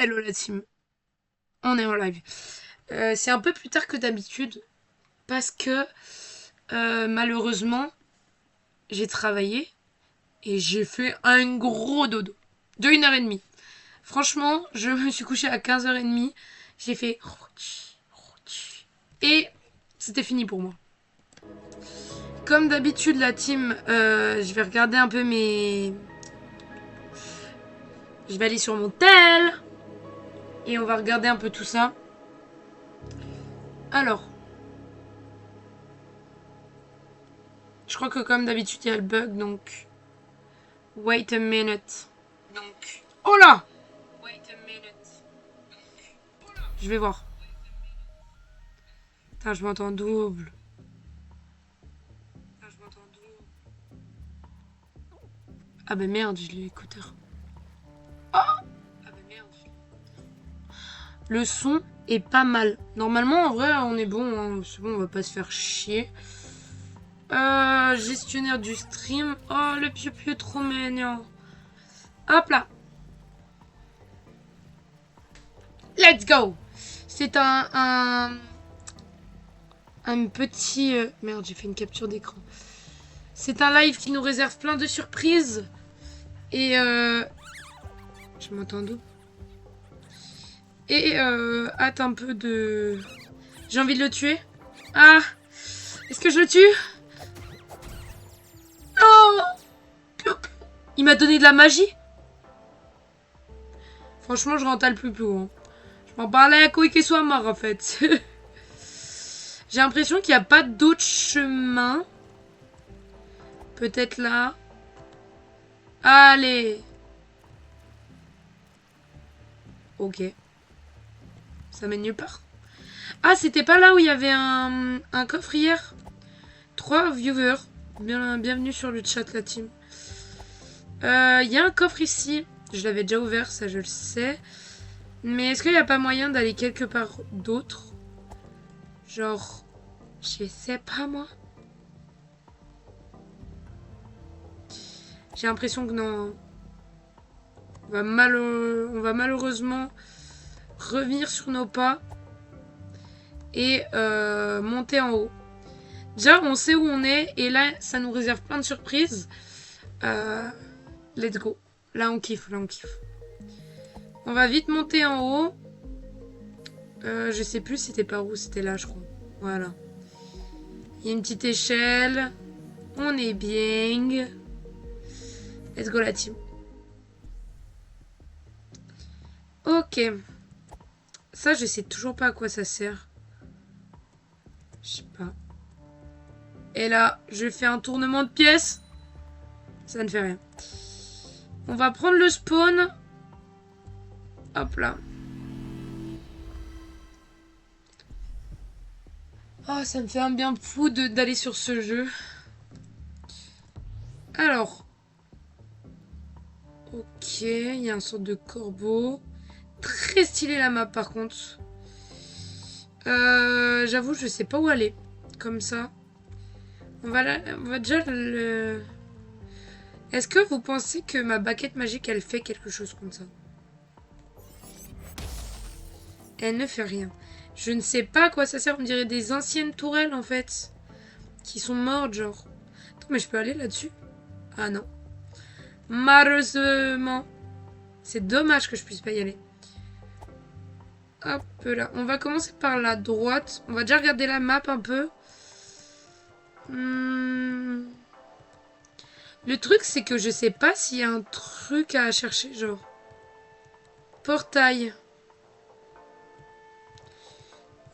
Hello la team, on est en live. C'est un peu plus tard que d'habitude parce que malheureusement j'ai travaillé et j'ai fait un gros dodo de 1h30. Franchement, je me suis couchée à 15h30, j'ai fait et c'était fini pour moi. Comme d'habitude la team, je vais regarder un peu mes... Je vais aller sur mon tel et on va regarder un peu tout ça. Alors, je crois que comme d'habitude il y a le bug donc... Wait a minute. Donc... Oh là! Wait a minute. Je vais voir. Putain, je m'entends double. Ah bah merde, je l'ai écouteur. Oh! Ah bah merde. Le son est pas mal. Normalement, en vrai, on est bon. Hein. C'est bon, on va pas se faire chier. Gestionnaire du stream. Oh, le piou-piou trop mignon. Hop là. Let's go. C'est un petit... Merde, j'ai fait une capture d'écran. C'est un live qui nous réserve plein de surprises. Et je m'entends d'où? Et hâte un peu de... J'ai envie de le tuer. Ah! Est-ce que je le tue? Non! Il m'a donné de la magie? Franchement, je rentale plus plus. Hein. Je m'en parlais à la couille qu'il soit mort en fait. J'ai l'impression qu'il n'y a pas d'autre chemin. Peut-être là. Allez. Ok. Ça mène nulle part. Ah, c'était pas là où il y avait un coffre hier? 3 viewers. Bienvenue sur le chat, la team. Il y a un coffre ici. Je l'avais déjà ouvert, ça je le sais. Mais est-ce qu'il n'y a pas moyen d'aller quelque part d'autre? Genre... Je sais pas, moi. J'ai l'impression que non. On va malheureusement revenir sur nos pas et monter en haut. Déjà, on sait où on est et là, ça nous réserve plein de surprises. Let's go. Là, on kiffe, là, on kiffe. On va vite monter en haut. Je sais plus c'était par où, c'était là, je crois. Voilà. Il y a une petite échelle. On est bien. Let's go, la team. Ok. Ça, je sais toujours pas à quoi ça sert. Je sais pas. Et là, je fais un tournement de pièces. Ça ne fait rien. On va prendre le spawn. Hop là. Oh, ça me fait un bien fou d'aller sur ce jeu. Alors. Ok, il y a une sorte de corbeau. Très stylé la map par contre. J'avoue, je sais pas où aller. Comme ça. On va déjà le... Est-ce que vous pensez que ma baguette magique, elle fait quelque chose comme ça? Elle ne fait rien. Je ne sais pas à quoi ça sert. On dirait des anciennes tourelles, en fait. Qui sont mortes, genre. Attends, mais je peux aller là-dessus? Ah non. Malheureusement. C'est dommage que je puisse pas y aller. Hop là. On va commencer par la droite. On va déjà regarder la map un peu. Le truc, c'est que je sais pas s'il y a un truc à chercher, genre. Portail.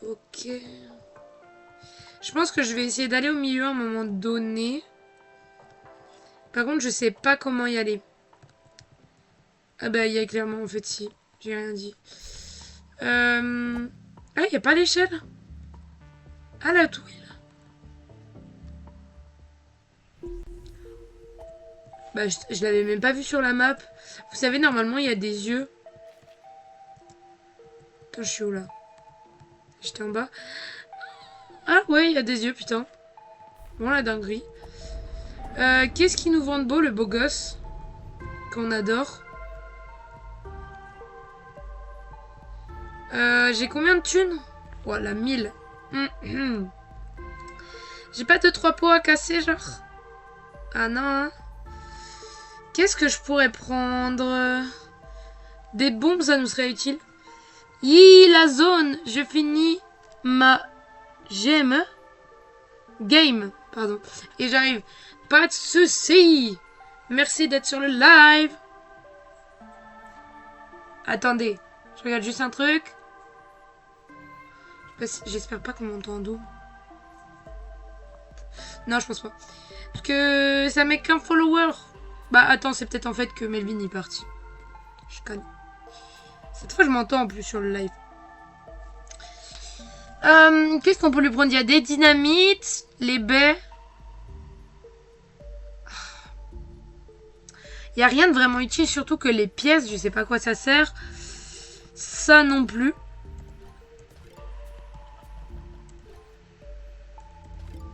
Ok. Je pense que je vais essayer d'aller au milieu à un moment donné. Par contre, je sais pas comment y aller. Ah bah, il y a clairement, en fait, si. J'ai rien dit. Ah, il n'y a pas d'échelle? Ah, la touille. Bah, je l'avais même pas vu sur la map. Vous savez, normalement, il y a des yeux. Attends, je suis où, là? J'étais en bas. Ah, ouais, il y a des yeux, putain. Bon, la dinguerie. Qu'est-ce qui nous vend de beau, le beau gosse? Qu'on adore. J'ai combien de thunes? Voilà, 1000. J'ai pas 2-3 pots à casser, genre. Ah non, hein. Qu'est-ce que je pourrais prendre? Des bombes, ça nous serait utile. La zone. Je finis ma game, pardon. Et j'arrive. Pas de soucis. Merci d'être sur le live. Attendez, je regarde juste un truc. J'espère pas qu'on m'entend d'où. Non, je pense pas. Parce que ça met qu'un follower. Bah attends, c'est peut-être en fait que Melvin est parti. Je connais. Cette fois, je m'entends en plus sur le live. Qu'est-ce qu'on peut lui prendre? Il y a des dynamites, les baies. Il n'y a rien de vraiment utile, surtout que les pièces, je sais pas à quoi ça sert. Ça non plus.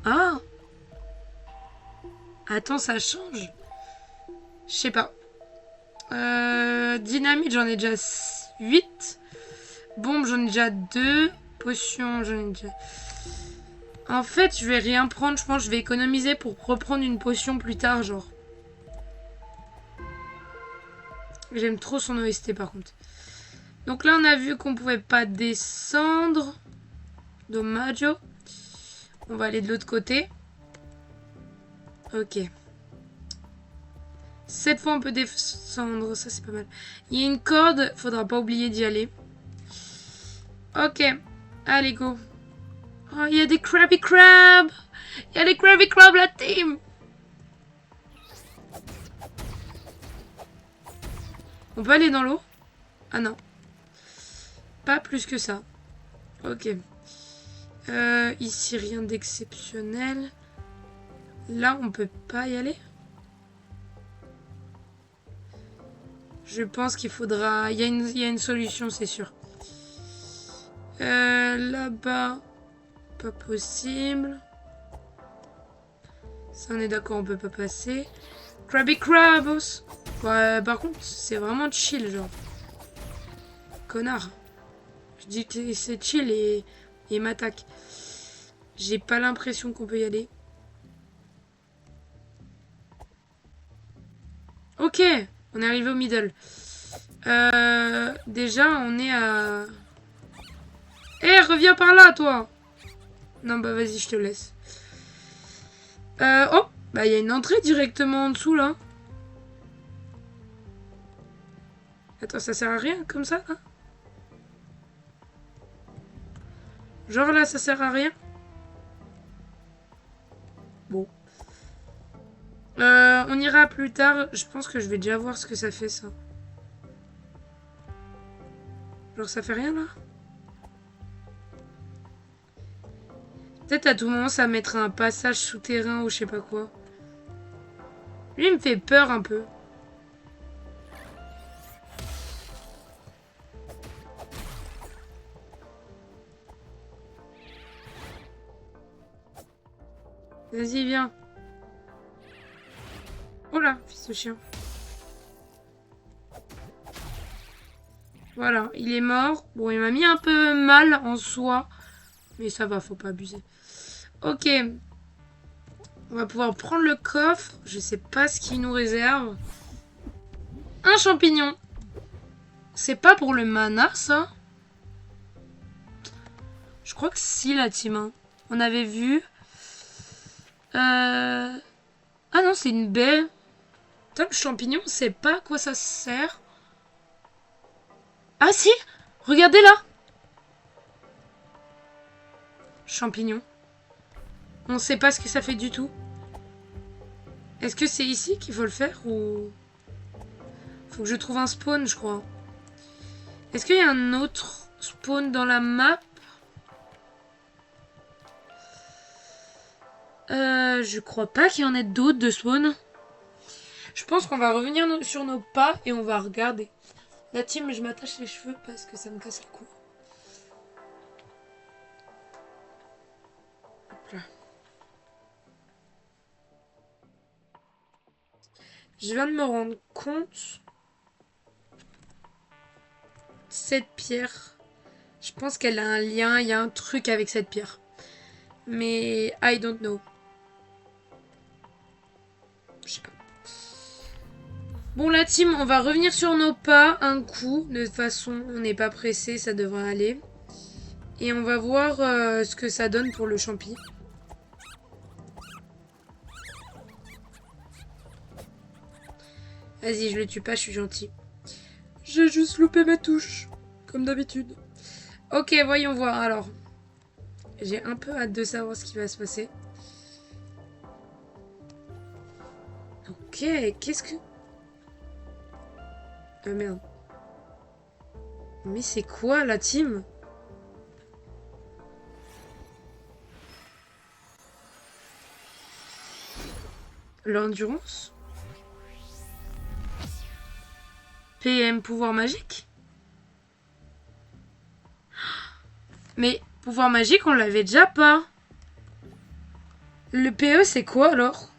Ah! Attends, ça change. Je sais pas. Dynamite, j'en ai déjà 8. Bombe, j'en ai déjà 2. Potion, j'en ai déjà... En fait, je vais rien prendre. Je pense que je vais économiser pour reprendre une potion plus tard, genre. J'aime trop son OST, par contre. Donc là, on a vu qu'on pouvait pas descendre. Dommage. On va aller de l'autre côté. Ok. Cette fois, on peut descendre. Ça, c'est pas mal. Il y a une corde. Faudra pas oublier d'y aller. Ok. Allez, go. Oh, il y a des Krabby Crab. Il y a des Krabby Crab, la team. On peut aller dans l'eau? Ah non. Pas plus que ça. Ok. Ici, rien d'exceptionnel. Là, on peut pas y aller? Je pense qu'il faudra... Il y a une solution, c'est sûr. Là-bas, pas possible. Ça, on est d'accord, on peut pas passer. Krabby Krabos. Ouais, par contre, c'est vraiment chill, genre. Connard. Je dis que c'est chill et il m'attaque. J'ai pas l'impression qu'on peut y aller. Ok, on est arrivé au middle. Déjà, on est à... Eh, reviens par là, toi. Non, bah vas-y, je te laisse. Oh, bah il y a une entrée directement en dessous, là. Attends, ça sert à rien, comme ça, hein? Genre là, ça sert à rien? Bon. On ira plus tard. Je pense que je vais déjà voir ce que ça fait, ça. Genre, ça fait rien, là? Peut-être à tout moment, ça mettra un passage souterrain ou je sais pas quoi. Lui, il me fait peur un peu. Vas-y, viens. Oh là, fils de chien. Voilà, il est mort. Bon, il m'a mis un peu mal en soi. Mais ça va, faut pas abuser. Ok. On va pouvoir prendre le coffre. Je sais pas ce qu'il nous réserve. Un champignon. C'est pas pour le mana, ça? Je crois que si, la team. Hein. On avait vu. Ah non, c'est une baie. Putain, le champignon, c'est pas à quoi ça sert. Ah si! Regardez là! Champignon. On sait pas ce que ça fait du tout. Est-ce que c'est ici qu'il faut le faire ou... Faut que je trouve un spawn, je crois. Est-ce qu'il y a un autre spawn dans la map? Je crois pas qu'il y en ait d'autres de spawn. Je pense qu'on va revenir sur nos pas et on va regarder. La team, je m'attache les cheveux parce que ça me casse le cou. Hop là. Je viens de me rendre compte. Cette pierre. pense qu'elle a un lien, il y a un truc avec cette pierre. Mais I don't know. Je sais pas. Bon la team, on va revenir sur nos pas un coup. De toute façon, on n'est pas pressé, ça devrait aller. Et on va voir ce que ça donne pour le champi. Vas-y, je le tue pas, je suis gentil. J'ai juste loupé ma touche, comme d'habitude. Ok, voyons voir alors. J'ai un peu hâte de savoir ce qui va se passer. Ok, qu'est-ce que... Ah merde. Mais c'est quoi la team? L'endurance? PM pouvoir magique? Mais pouvoir magique, on l'avait déjà pas. Le PE, c'est quoi alors?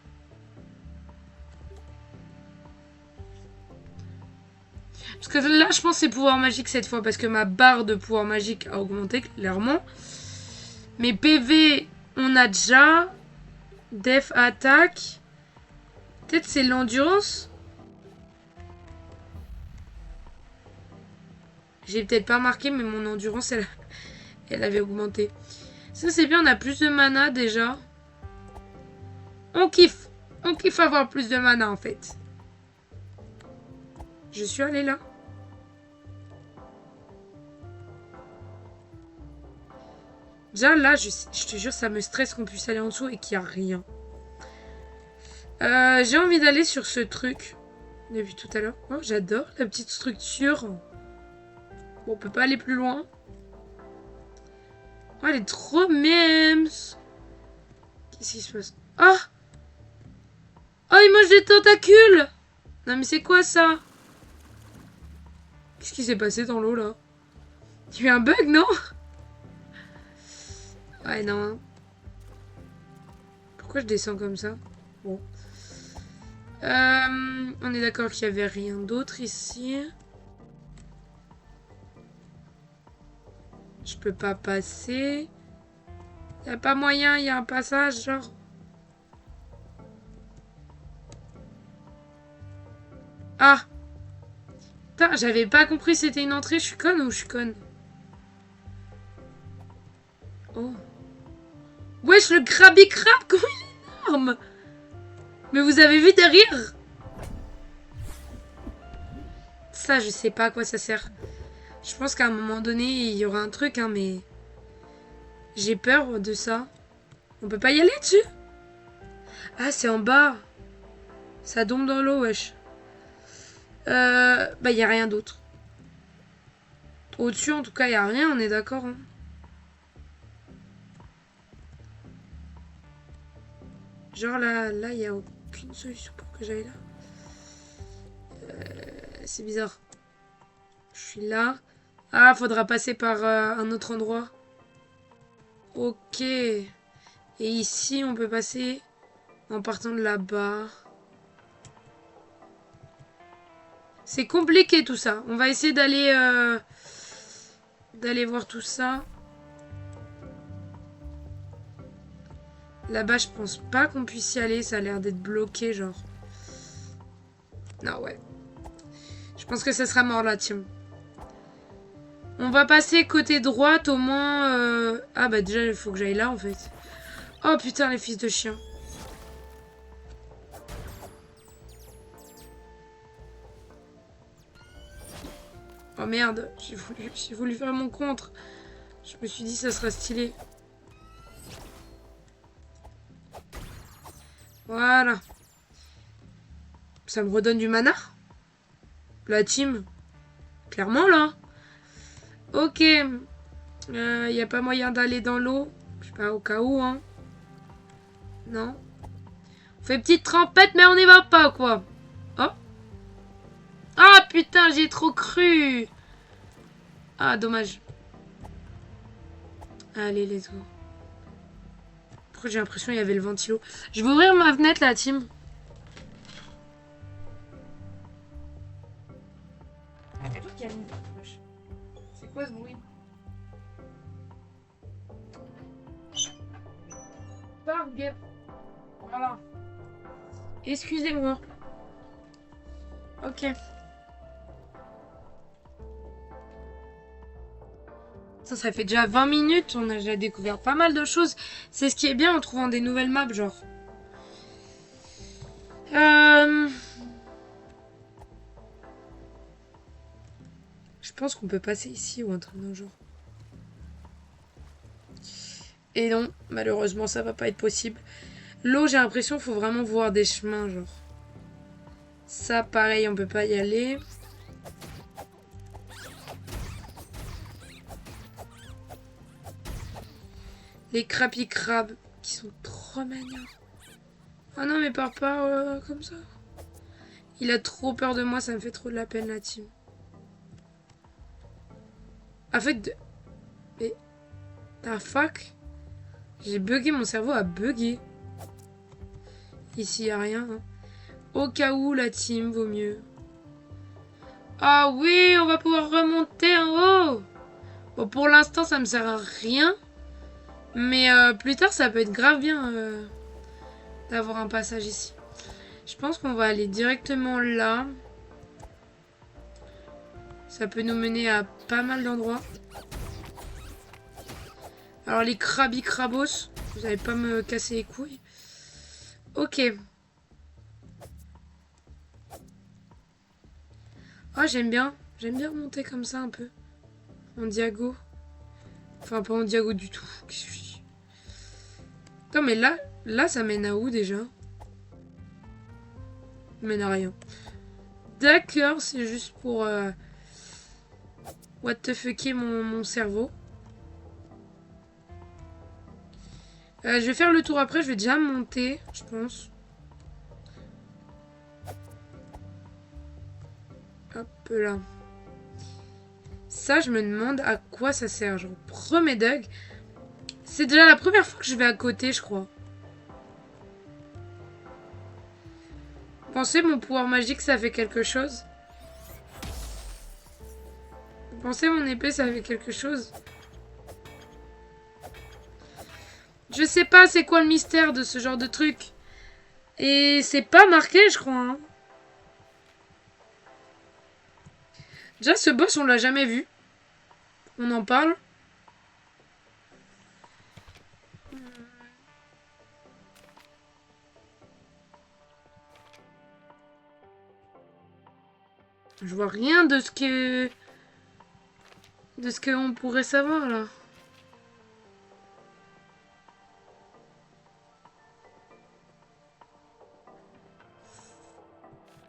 Parce que là, je pense que c'est pouvoir magique cette fois. Parce que ma barre de pouvoir magique a augmenté, clairement. Mais PV, on a déjà. Def attaque. Peut-être c'est l'endurance. J'ai peut-être pas remarqué, mais mon endurance, elle avait augmenté. Ça, c'est bien, on a plus de mana déjà. On kiffe. On kiffe avoir plus de mana, en fait. Je suis allée là. Déjà, là, je te jure, ça me stresse qu'on puisse aller en dessous et qu'il n'y a rien. J'ai envie d'aller sur ce truc. Depuis tout à l'heure. Oh, j'adore la petite structure. Bon, on peut pas aller plus loin. Oh, elle est trop memes. Qu'est-ce qui se passe? Ah! Oh, il mange des tentacules! Non, mais c'est quoi ça? Qu'est-ce qui s'est passé dans l'eau, là? Il y a eu un bug, non? Ouais, non. Pourquoi je descends comme ça? Bon. On est d'accord qu'il n'y avait rien d'autre ici. Je peux pas passer. Il n'y a pas moyen, il y a un passage, genre. Ah! Putain, j'avais pas compris c'était une entrée. Je suis conne ou je suis conne? Oh. Wesh, le Krabby Crab, comment il est énorme! Mais vous avez vu derrière? Ça, je sais pas à quoi ça sert. Je pense qu'à un moment donné, il y aura un truc, hein, mais... J'ai peur de ça. On peut pas y aller dessus? Ah, c'est en bas. Ça tombe dans l'eau, wesh. Bah, il y a rien d'autre. Au-dessus, en tout cas, il y a rien, on est d'accord, hein. Genre là, il n'y a aucune solution pour que j'aille là. C'est bizarre. Je suis là. Ah, faudra passer par un autre endroit. Ok. Et ici, on peut passer en partant de là-bas. C'est compliqué tout ça. On va essayer d'aller voir tout ça. Là-bas, je pense pas qu'on puisse y aller. Ça a l'air d'être bloqué, genre. Non, ouais. Je pense que ça sera mort là, tiens. On va passer côté droite au moins. Ah bah déjà, il faut que j'aille là, en fait. Oh putain, les fils de chiens. Oh merde, j'ai voulu faire mon contre. Je me suis dit ça sera stylé. Voilà. Ça me redonne du mana. La team. Clairement là. Ok. Y a pas moyen d'aller dans l'eau. Je sais pas, au cas où, hein. Non. On fait petite trempette, mais on n'y va pas, quoi. Oh. Ah putain, j'y ai trop cru. Ah, dommage. Allez, let's go. Pourquoi j'ai l'impression qu'il y avait le ventilo? Je vais ouvrir ma fenêtre, la team. C'est quoi ce bruit? Target. Voilà. Excusez-moi. Ok. Ça fait déjà 20 minutes. On a déjà découvert pas mal de choses. C'est ce qui est bien en trouvant des nouvelles maps, genre. Je pense qu'on peut passer ici ou un truc d'un genre. Et non, malheureusement, ça va pas être possible. L'eau, j'ai l'impression qu'il faut vraiment voir des chemins, genre. Ça, pareil, on peut pas y aller. Les crappy crabes, qui sont trop mignons. Ah non, mais pars pas comme ça. Il a trop peur de moi, ça me fait trop de la peine, la team. En fait, mais... The fuck? J'ai bugué, mon cerveau a bugué. Ici, y a rien. Hein. Au cas où, la team, vaut mieux. Ah oui, on va pouvoir remonter en haut. Bon, pour l'instant, ça me sert à rien. Mais plus tard, ça peut être grave bien d'avoir un passage ici. Je pense qu'on va aller directement là. Ça peut nous mener à pas mal d'endroits. Alors les crabby crabos, vous n'allez pas me casser les couilles. Ok. Ah, j'aime bien. J'aime bien monter comme ça un peu. En diago. Enfin, pas en diago du tout. Qu'est-ce que je dis? Attends, mais là, ça mène à où déjà? Ça mène à rien. D'accord, c'est juste pour... what the fucker mon cerveau. Je vais faire le tour après, je vais déjà monter, je pense. Hop là. Ça, je me demande à quoi ça sert. Genre, premier Doug. C'est déjà la première fois que je vais à côté, je crois. Pensez mon pouvoir magique, ça fait quelque chose? Vous pensez mon épée, ça fait quelque chose? Je sais pas c'est quoi le mystère de ce genre de truc. Et c'est pas marqué, je crois. Hein. Déjà, ce boss, on l'a jamais vu. On en parle. Je vois rien de ce que... de ce qu'on pourrait savoir, là.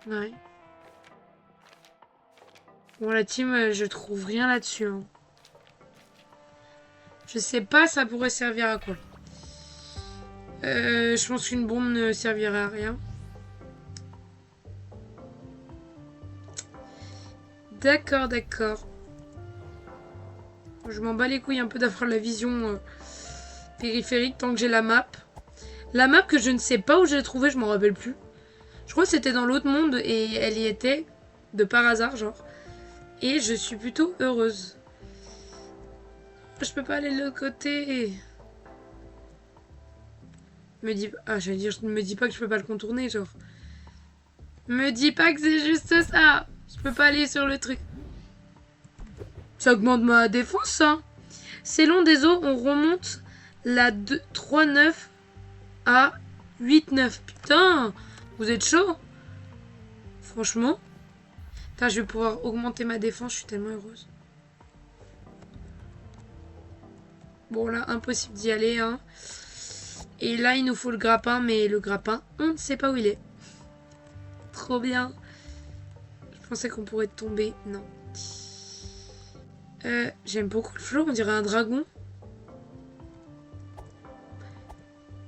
Ouais. Bon, la team, je trouve rien là-dessus. Hein. Je sais pas, ça pourrait servir à quoi. Je pense qu'une bombe ne servirait à rien. D'accord, d'accord. Je m'en bats les couilles un peu d'avoir la vision périphérique tant que j'ai la map. La map que je ne sais pas où je l'ai trouvée, je m'en rappelle plus. Je crois que c'était dans l'autre monde et elle y était de par hasard, genre. Et je suis plutôt heureuse. Je peux pas aller de l'autre côté. Me dis... Ah, j'allais dire, me dis pas que je peux pas le contourner, genre. Me dis pas que c'est juste ça. Je peux pas aller sur le truc. Ça augmente ma défense, ça. C'est long des eaux, on remonte la 3-9 à 8-9. Putain, vous êtes chaud. Franchement. Putain, je vais pouvoir augmenter ma défense, je suis tellement heureuse. Bon, là, impossible d'y aller, hein. Et là, il nous faut le grappin, mais le grappin, on ne sait pas où il est. Trop bien. Je pensais qu'on pourrait tomber. Non. J'aime beaucoup le flow, on dirait un dragon.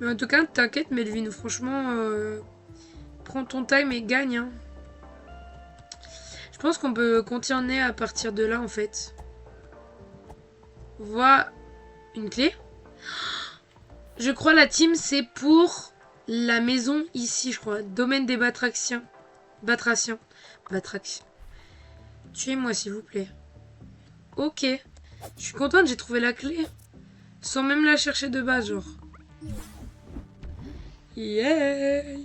Mais en tout cas, t'inquiète, Melvin, franchement, prends ton time et gagne. Hein. Je pense qu'on peut continuer à partir de là, en fait. Voilà une clé. Je crois la team, c'est pour la maison ici, je crois. Domaine des Batraciens. Batraciens. Batraciens. Tuez-moi, s'il vous plaît. Ok. Je suis contente, j'ai trouvé la clé. Sans même la chercher de base, genre. Yeah.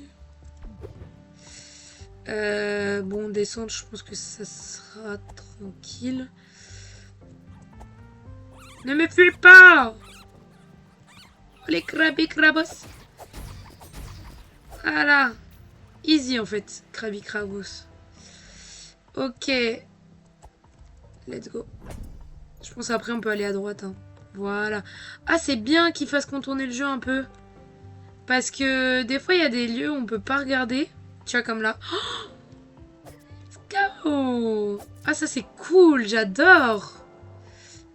Bon, descendre, je pense que ça sera tranquille. Ne me fuis pas! Les crabis crabos. Voilà. Easy en fait, Krabi Krabos. Ok. Let's go. Je pense après on peut aller à droite. Hein. Voilà. Ah, c'est bien qu'il fasse contourner le jeu un peu. Parce que des fois il y a des lieux où on peut pas regarder. Tu vois comme là. Oh, ah, ça c'est cool, j'adore.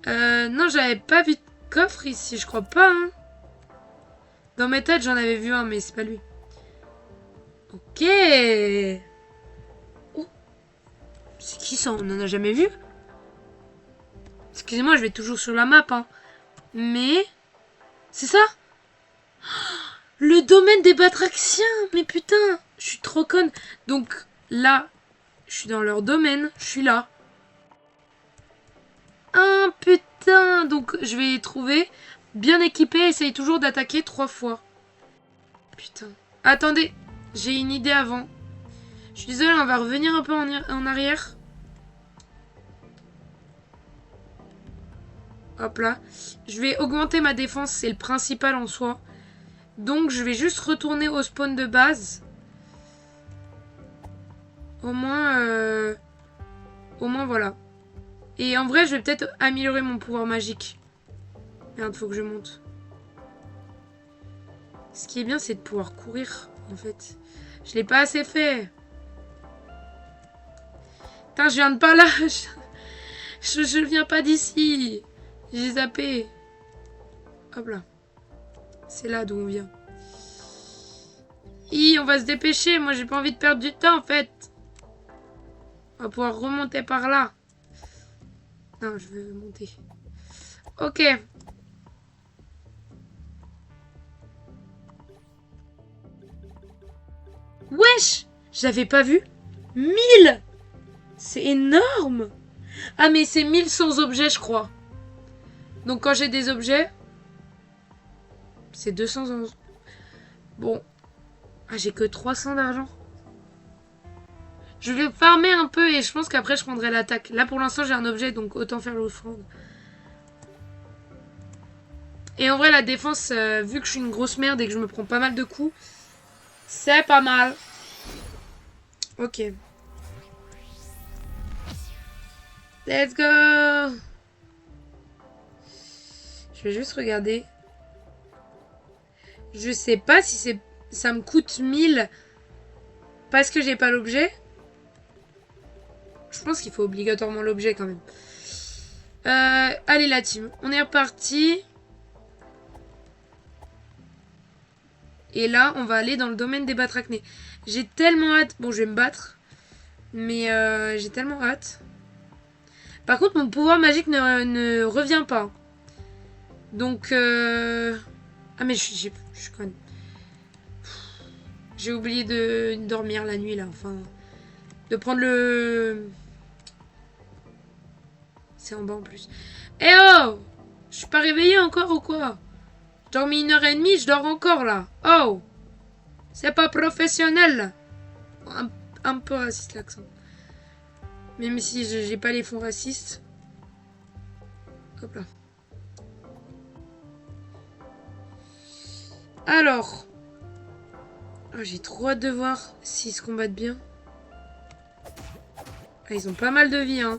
Non, j'avais pas vu de coffre ici, je crois pas. Hein. Dans mes têtes j'en avais vu un, mais c'est pas lui. Ok. Oh. C'est qui ça? On en a jamais vu? Excusez-moi, je vais toujours sur la map. Hein. Mais... C'est ça? Le domaine des batraciens. Mais putain, je suis trop conne. Donc là, je suis dans leur domaine. Je suis là. Ah putain. Donc je vais les trouver. Bien équipés. Essaye toujours d'attaquer 3 fois. Putain. Attendez. J'ai une idée avant. Je suis désolée, on va revenir un peu en arrière. Hop là. Je vais augmenter ma défense. C'est le principal en soi. Donc je vais juste retourner au spawn de base. Au moins voilà. Et en vrai je vais peut-être améliorer mon pouvoir magique. Merde, faut que je monte. Ce qui est bien c'est de pouvoir courir en fait. Je l'ai pas assez fait. Putain, je viens de pas là. Je viens pas d'ici. J'ai zappé. Hop là. C'est là d'où on vient. On va se dépêcher. Moi j'ai pas envie de perdre du temps en fait. On va pouvoir remonter par là. Non, je veux monter. Ok. Wesh! Je l'avais pas vu. 1000! C'est énorme! Ah, mais c'est 1000 sans objet, je crois. Donc quand j'ai des objets, c'est 211. Bon. Ah, j'ai que 300 d'argent. Je vais farmer un peu et je pense qu'après je prendrai l'attaque. Là pour l'instant j'ai un objet donc autant faire l'offrande. Et en vrai la défense, vu que je suis une grosse merde et que je me prends pas mal de coups, c'est pas mal. Ok. Let's go! Je vais juste regarder. Je sais pas si ça me coûte 1000 parce que j'ai pas l'objet. Je pense qu'il faut obligatoirement l'objet quand même. Allez la team, on est reparti. Et là, on va aller dans le domaine des batracnés. J'ai tellement hâte. Bon, je vais me battre. Mais j'ai tellement hâte. Par contre, mon pouvoir magique ne revient pas. Donc... Ah, mais je suis conne. J'ai oublié de dormir la nuit, là. Enfin... De prendre le... C'est en bas, en plus. Eh oh! Je suis pas réveillée encore ou quoi? J'ai dormi 1h30, je dors encore, là. Oh! C'est pas professionnel. Un peu raciste, l'accent. Même si j'ai pas les fonds racistes. Hop là. Alors. Oh, j'ai trop hâte de voir s'ils se combattent bien. Ah, ils ont pas mal de vie, hein.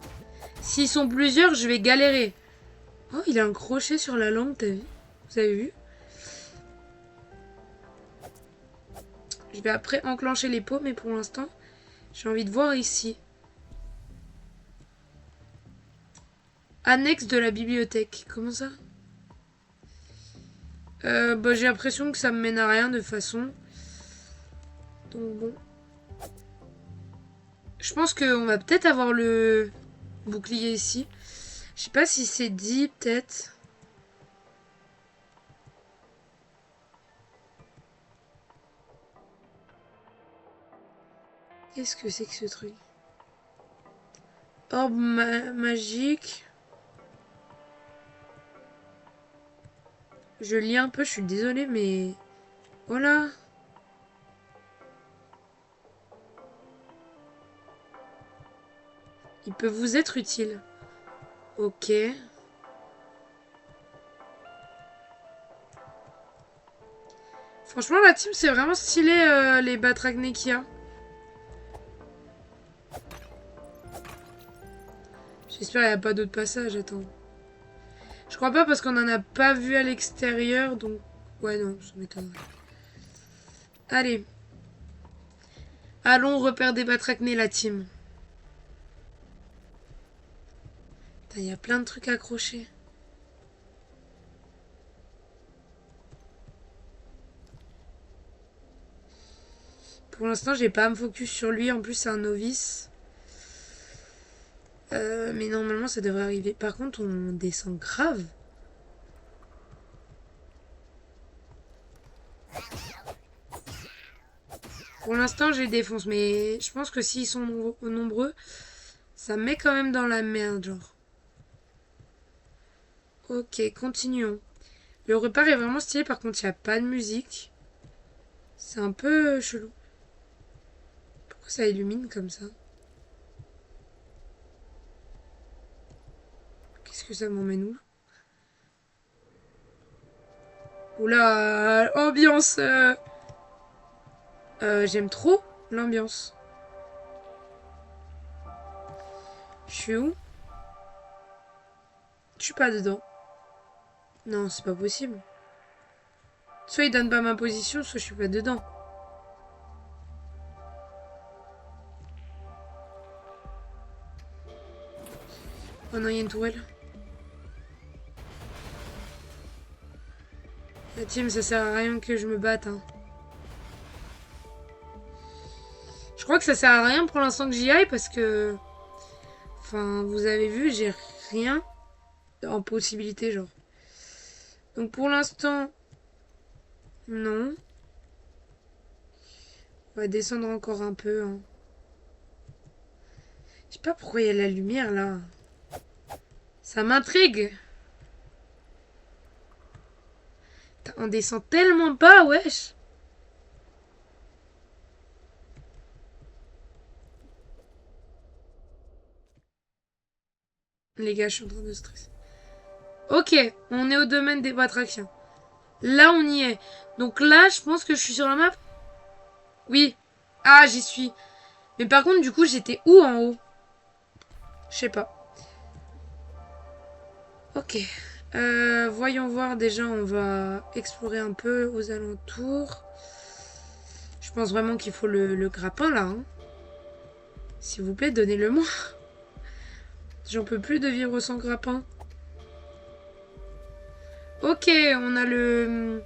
S'ils sont plusieurs, je vais galérer. Oh, il a un crochet sur la langue, t'as vu? Vous avez vu? Je vais après enclencher les pots, mais pour l'instant, j'ai envie de voir ici. Annexe de la bibliothèque. Comment ça? Bah, j'ai l'impression que ça me mène à rien de toute façon. Donc bon. Je pense qu'on va peut-être avoir le bouclier ici. Je sais pas si c'est dit, peut-être. Qu'est-ce que c'est que ce truc? Orbe magique. Je lis un peu, je suis désolée, mais... Voilà. Il peut vous être utile. Ok. Franchement, la team, c'est vraiment stylé, les Batrachné qu'il y a. J'espère qu'il n'y a pas d'autres passages, attends. Je crois pas parce qu'on en a pas vu à l'extérieur, donc... Ouais, non, ça m'étonnerait. Allez. Allons, repère des Batrachné, la team. Il y a plein de trucs accrochés. Pour l'instant, j'ai pas à me focus sur lui. En plus, c'est un novice. Mais normalement, ça devrait arriver. Par contre, on descend grave. Pour l'instant, je les défonce. Mais je pense que s'ils sont nombreux, ça me met quand même dans la merde, genre. Ok, continuons. Le repère est vraiment stylé. Par contre, il n'y a pas de musique. C'est un peu chelou. Pourquoi ça illumine comme ça? Qu'est-ce que ça m'emmène où? Oula, ambiance. J'aime trop l'ambiance. Je suis où? Je suis pas dedans. Non, c'est pas possible. Soit il donne pas ma position, soit je suis pas dedans. Oh non, il y a une tourelle. La team, ça sert à rien que je me batte. Hein. Je crois que ça sert à rien pour l'instant que j'y aille parce que... Enfin, vous avez vu, j'ai rien en possibilité, genre. Donc pour l'instant... Non. On va descendre encore un peu. Hein. Je sais pas pourquoi il y a la lumière, là. Ça m'intrigue. On descend tellement bas, wesh. Les gars, je suis en train de stresser. Ok, on est au domaine des Batrachiens. Là, on y est. Donc là, je pense que je suis sur la map. Oui. Ah, j'y suis. Mais par contre, du coup, j'étais où en haut? Je sais pas. Ok. Voyons voir. Déjà, on va explorer un peu aux alentours. Je pense vraiment qu'il faut le grappin, là. Hein. S'il vous plaît, donnez-le-moi. J'en peux plus de vivre sans grappin. Ok, on a le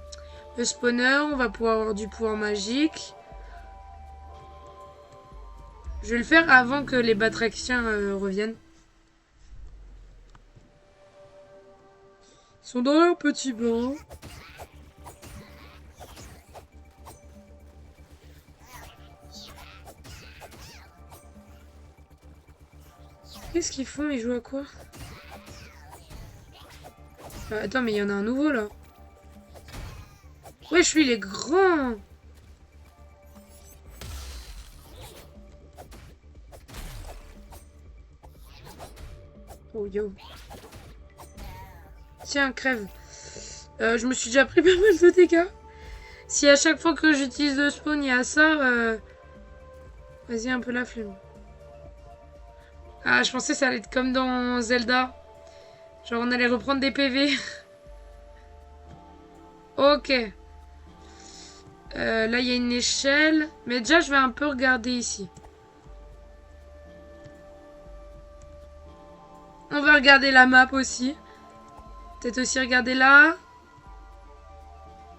spawner. On va pouvoir avoir du pouvoir magique. Je vais le faire avant que les Batrachiens reviennent. Ils sont dans leur petit bain. Qu'est-ce qu'ils font? Ils jouent à quoi? Attends, mais il y en a un nouveau là. Ouais, je suis les grands. Oh yo. Tiens, crève. Je me suis déjà pris pas mal de dégâts. Si à chaque fois que j'utilise le spawn, il y a ça, vas-y, un peu la flemme. Ah, je pensais que ça allait être comme dans Zelda. Genre, on allait reprendre des PV. Ok. Là, il y a une échelle. Mais déjà, je vais un peu regarder ici. On va regarder la map aussi. Peut-être aussi regarder là.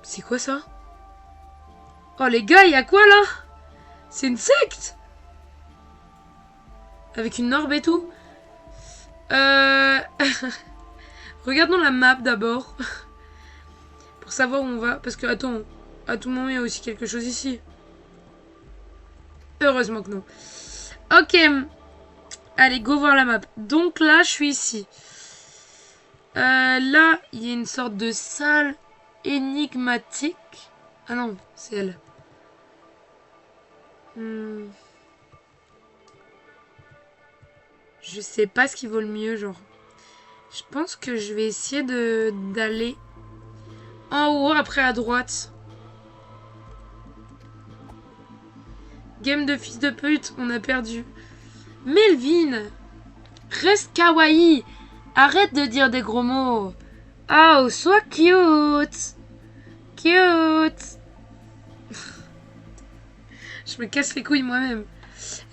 C'est quoi ça? Oh les gars, il y a quoi là? C'est une secte? Avec une orbe et tout? Regardons la map d'abord. Pour savoir où on va. Parce que, attends, à tout moment, il y a aussi quelque chose ici. Heureusement que non. Ok. Allez, go voir la map. Donc là, je suis ici. Là, il y a une sorte de salle énigmatique. Ah non, c'est elle. Je Je sais pas ce qui vaut le mieux, genre. Je pense que je vais essayer d'aller en haut, après à droite. Game de fils de pute, on a perdu. Melvin, reste kawaii. Arrête de dire des gros mots. Oh, sois cute. Cute. Je me casse les couilles moi-même.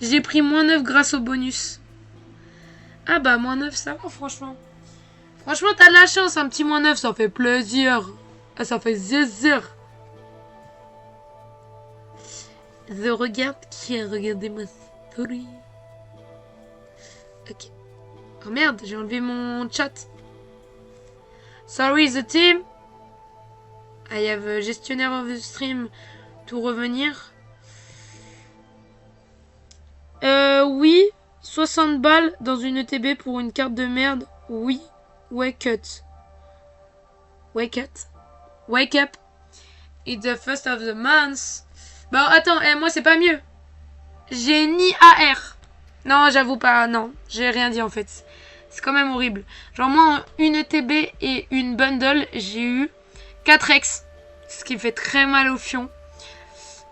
J'ai pris -9 grâce au bonus. Ah bah, -9, ça va, franchement. Franchement, t'as de la chance, un petit -9, ça fait plaisir. Ah, ça fait zézir. Je regarde qui a regardé ma story. Ok. Oh merde, j'ai enlevé mon chat. Sorry the team. I have a gestionnaire of the stream. Tout revenir. Oui. 60 balles dans une ETB pour une carte de merde. Oui. Wake up. Wake up. Wake up. It's the first of the month. Bon, attends, moi c'est pas mieux. J'ai ni AR. Non, j'avoue pas, non. J'ai rien dit en fait. C'est quand même horrible. Genre moi, en une ETB et une bundle, j'ai eu 4X. Ce qui fait très mal au fion.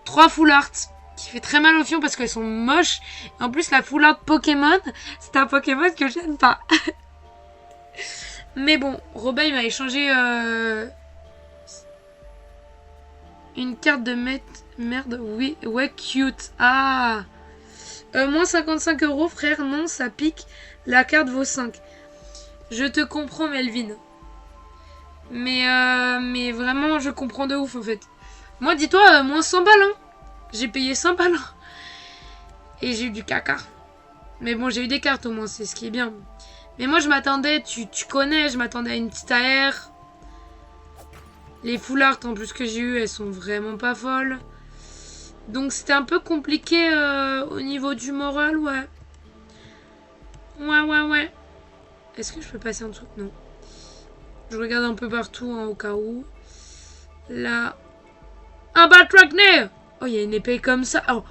3 full art. Qui fait très mal au fion parce qu'elles sont moches. Et en plus, la full art Pokémon, c'est un Pokémon que j'aime pas. Mais bon, Robin il m'a échangé une carte de merde. Oui, ouais, cute. Ah, moins 55 €, frère. Non, ça pique. La carte vaut 5. Je te comprends, Melvin. Mais vraiment, je comprends de ouf, en fait. Moi, dis-toi, moins 100 balles, hein. J'ai payé 100 balles. Et j'ai eu du caca. Mais bon, j'ai eu des cartes au moins, c'est ce qui est bien. Mais moi, je m'attendais, tu connais, je m'attendais à une petite AR. Les full art, en plus, que j'ai eu, elles sont vraiment pas folles. Donc, c'était un peu compliqué au niveau du moral, ouais. Ouais. Est-ce que je peux passer en dessous? Non. Je regarde un peu partout, hein, au cas où. Là. Un Batracné! Oh, il y a une épée comme ça. Oh.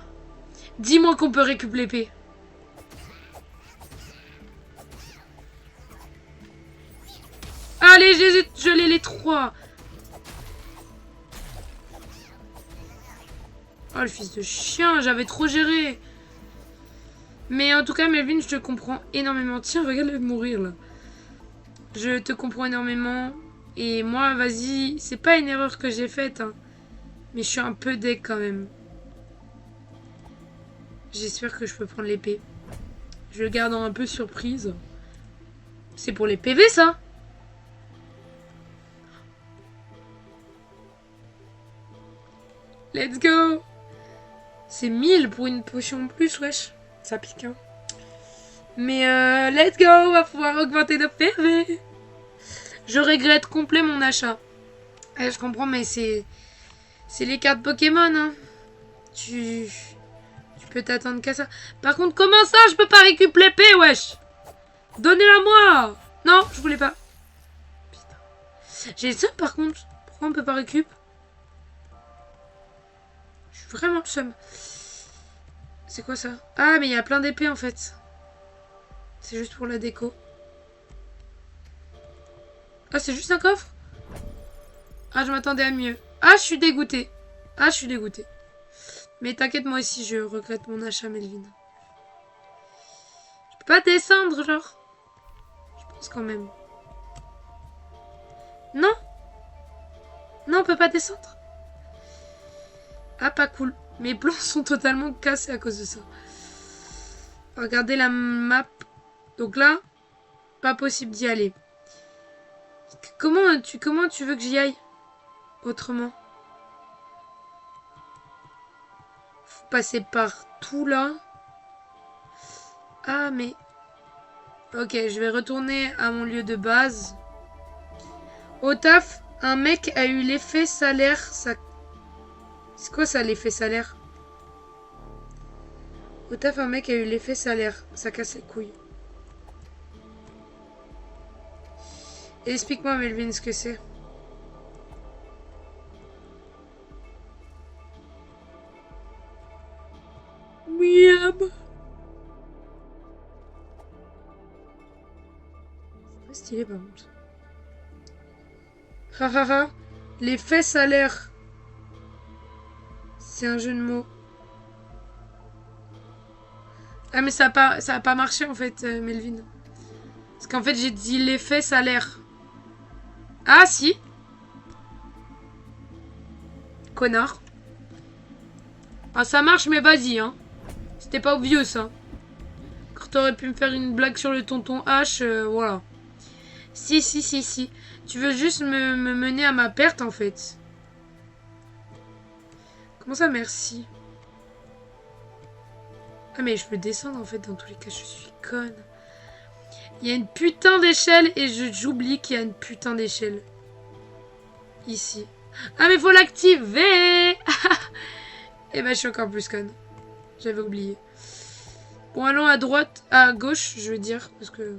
Dis-moi qu'on peut récupérer l'épée. Allez, je l'ai les 3. Oh, le fils de chien, j'avais trop géré. Mais en tout cas, Melvin, je te comprends énormément. Tiens, regarde-le mourir, là. Je te comprends énormément. Et moi, vas-y, c'est pas une erreur que j'ai faite, hein. Mais je suis un peu deck quand même. J'espère que je peux prendre l'épée. Je le garde en un peu surprise. C'est pour les PV, ça? Let's go! C'est 1000 pour une potion en plus, wesh. Ça pique, hein. Mais let's go! On va pouvoir augmenter nos PV. Je regrette complet mon achat. Je comprends, mais c'est les cartes Pokémon, hein. Tu peux t'attendre qu'à ça. Par contre, comment ça, je peux pas récupérer l'épée, wesh? Donnez-la moi! Non, je voulais pas. Putain. J'ai le seum, par contre. Pourquoi on peut pas récup? Je suis vraiment le seum. C'est quoi ça? Ah, mais il y a plein d'épées, en fait. C'est juste pour la déco. Ah, c'est juste un coffre? Ah, je m'attendais à mieux. Ah, je suis dégoûtée. Ah, je suis dégoûtée. Mais t'inquiète, moi aussi, je regrette mon achat, Melvin. Je peux pas descendre, genre. Je pense quand même. Non? Non, on peut pas descendre. Ah, pas cool. Mes plans sont totalement cassés à cause de ça. Regardez la map. Donc là, pas possible d'y aller. Comment tu veux que j'y aille autrement? Faut passer par tout là. Ah, mais... Ok, je vais retourner à mon lieu de base. Au taf, un mec a eu l'effet salaire. Ça... C'est quoi ça, l'effet salaire? Au taf, un mec a eu l'effet salaire. Ça casse les couilles. Explique-moi, Melvin, ce que c'est. Miam. Pas stylé par contre. Hahaha. Les fesses à l'air. C'est un jeu de mots. Ah mais ça a pas marché en fait, Melvin. Parce qu'en fait j'ai dit les fesses à l'air. Ah si. Connard. Ah ça marche mais vas-y hein. C'était pas obvious ça. Quand t'aurais pu me faire une blague sur le tonton H, voilà. Si. Tu veux juste me mener à ma perte en fait. Comment ça merci? Ah mais je peux descendre en fait dans tous les cas, je suis conne. Il y a une putain d'échelle et j'oublie qu'il y a une putain d'échelle. Ici. Ah mais faut l'activer. Et ben je suis encore plus conne. J'avais oublié. Bon allons à droite, à gauche je veux dire. Parce que...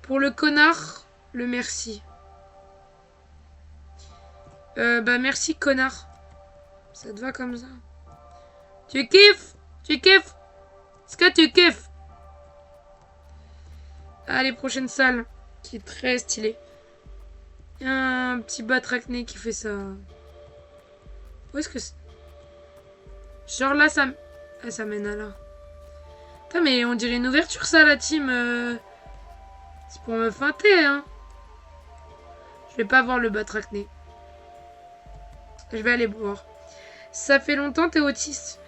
Pour le connard, le merci. Bah merci connard. Ça te va comme ça? Tu kiffes? Tu kiffes? Est-ce que tu kiffes? Allez, prochaine salle. Qui est très stylée. Il y a un petit batracné qui fait ça. Où est-ce que c'est? Genre là, ça... Ah, ça mène à là. Putain, mais on dirait une ouverture ça, la team. C'est pour me feinter, hein. Je vais pas voir le batracné. Je vais aller voir. Ça fait longtemps, t'es autiste?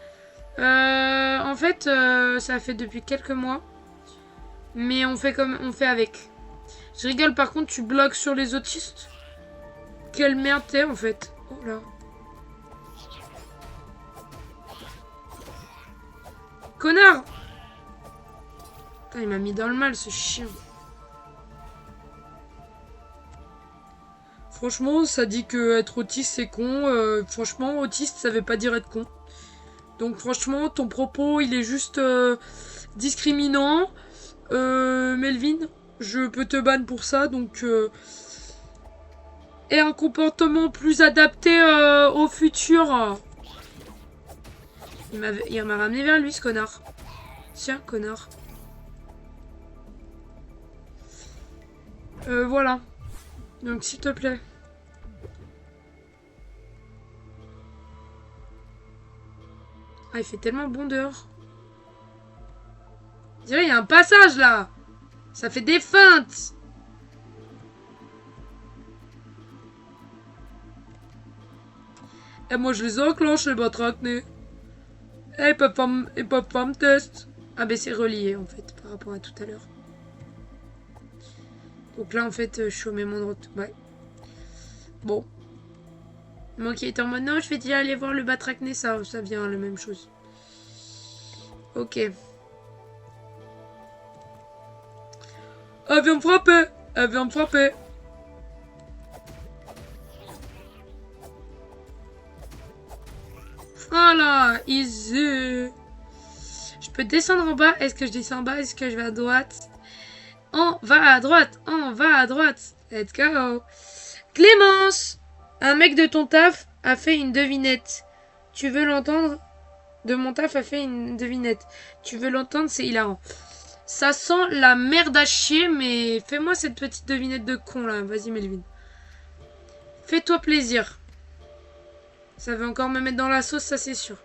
En fait, ça fait depuis quelques mois. Mais on fait comme on fait avec. Je rigole, par contre, tu bloques sur les autistes. Quelle merde t'es, en fait. Oh là. Connard! Putain, il m'a mis dans le mal, ce chien. Franchement, ça dit que être autiste, c'est con. Franchement, autiste, ça veut pas dire être con. Donc, franchement, ton propos, il est juste discriminant. Melvin, je peux te ban pour ça, donc... Et un comportement plus adapté au futur. Il m'a ramené vers lui, ce connard. Tiens, connard. Voilà. Donc, s'il te plaît. Ah, il fait tellement bon dehors. Je dirais, il y a un passage, là. Ça fait des feintes. Et moi, je les enclenche, les batracnés. Et ils peuvent pas me test. Ah, ben, c'est relié, en fait, par rapport à tout à l'heure. Donc là, en fait, je suis au même endroit. Ouais. Bon. Moi qui étais en mode, non, je vais déjà aller voir le batracné, ça vient la même chose. Ok. Elle vient me frapper. Elle vient me frapper. Voilà, easy. Je peux descendre en bas. Est-ce que je descends en bas? Est-ce que je vais à droite? On va à droite. On va à droite. Let's go. Clémence, un mec de ton taf a fait une devinette. Tu veux l'entendre? De mon taf a fait une devinette. Tu veux l'entendre? C'est hilarant. Ça sent la merde à chier, mais fais-moi cette petite devinette de con là. Vas-y, Melvin. Fais-toi plaisir. Ça veut encore me mettre dans la sauce, ça c'est sûr.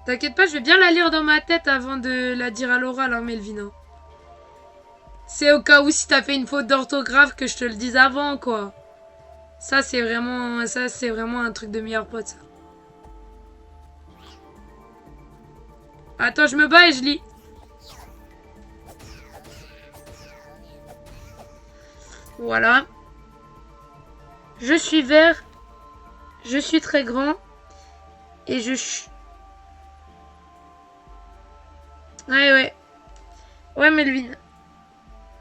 T'inquiète pas, je vais bien la lire dans ma tête avant de la dire à l'oral, hein, Melvin. C'est au cas où si t'as fait une faute d'orthographe que je te le dise avant, quoi. Ça c'est vraiment un truc de meilleur pote, ça. Attends, je me bats et je lis. Voilà. Je suis vert. Je suis très grand. Et je... Ouais. Ouais, Melvin.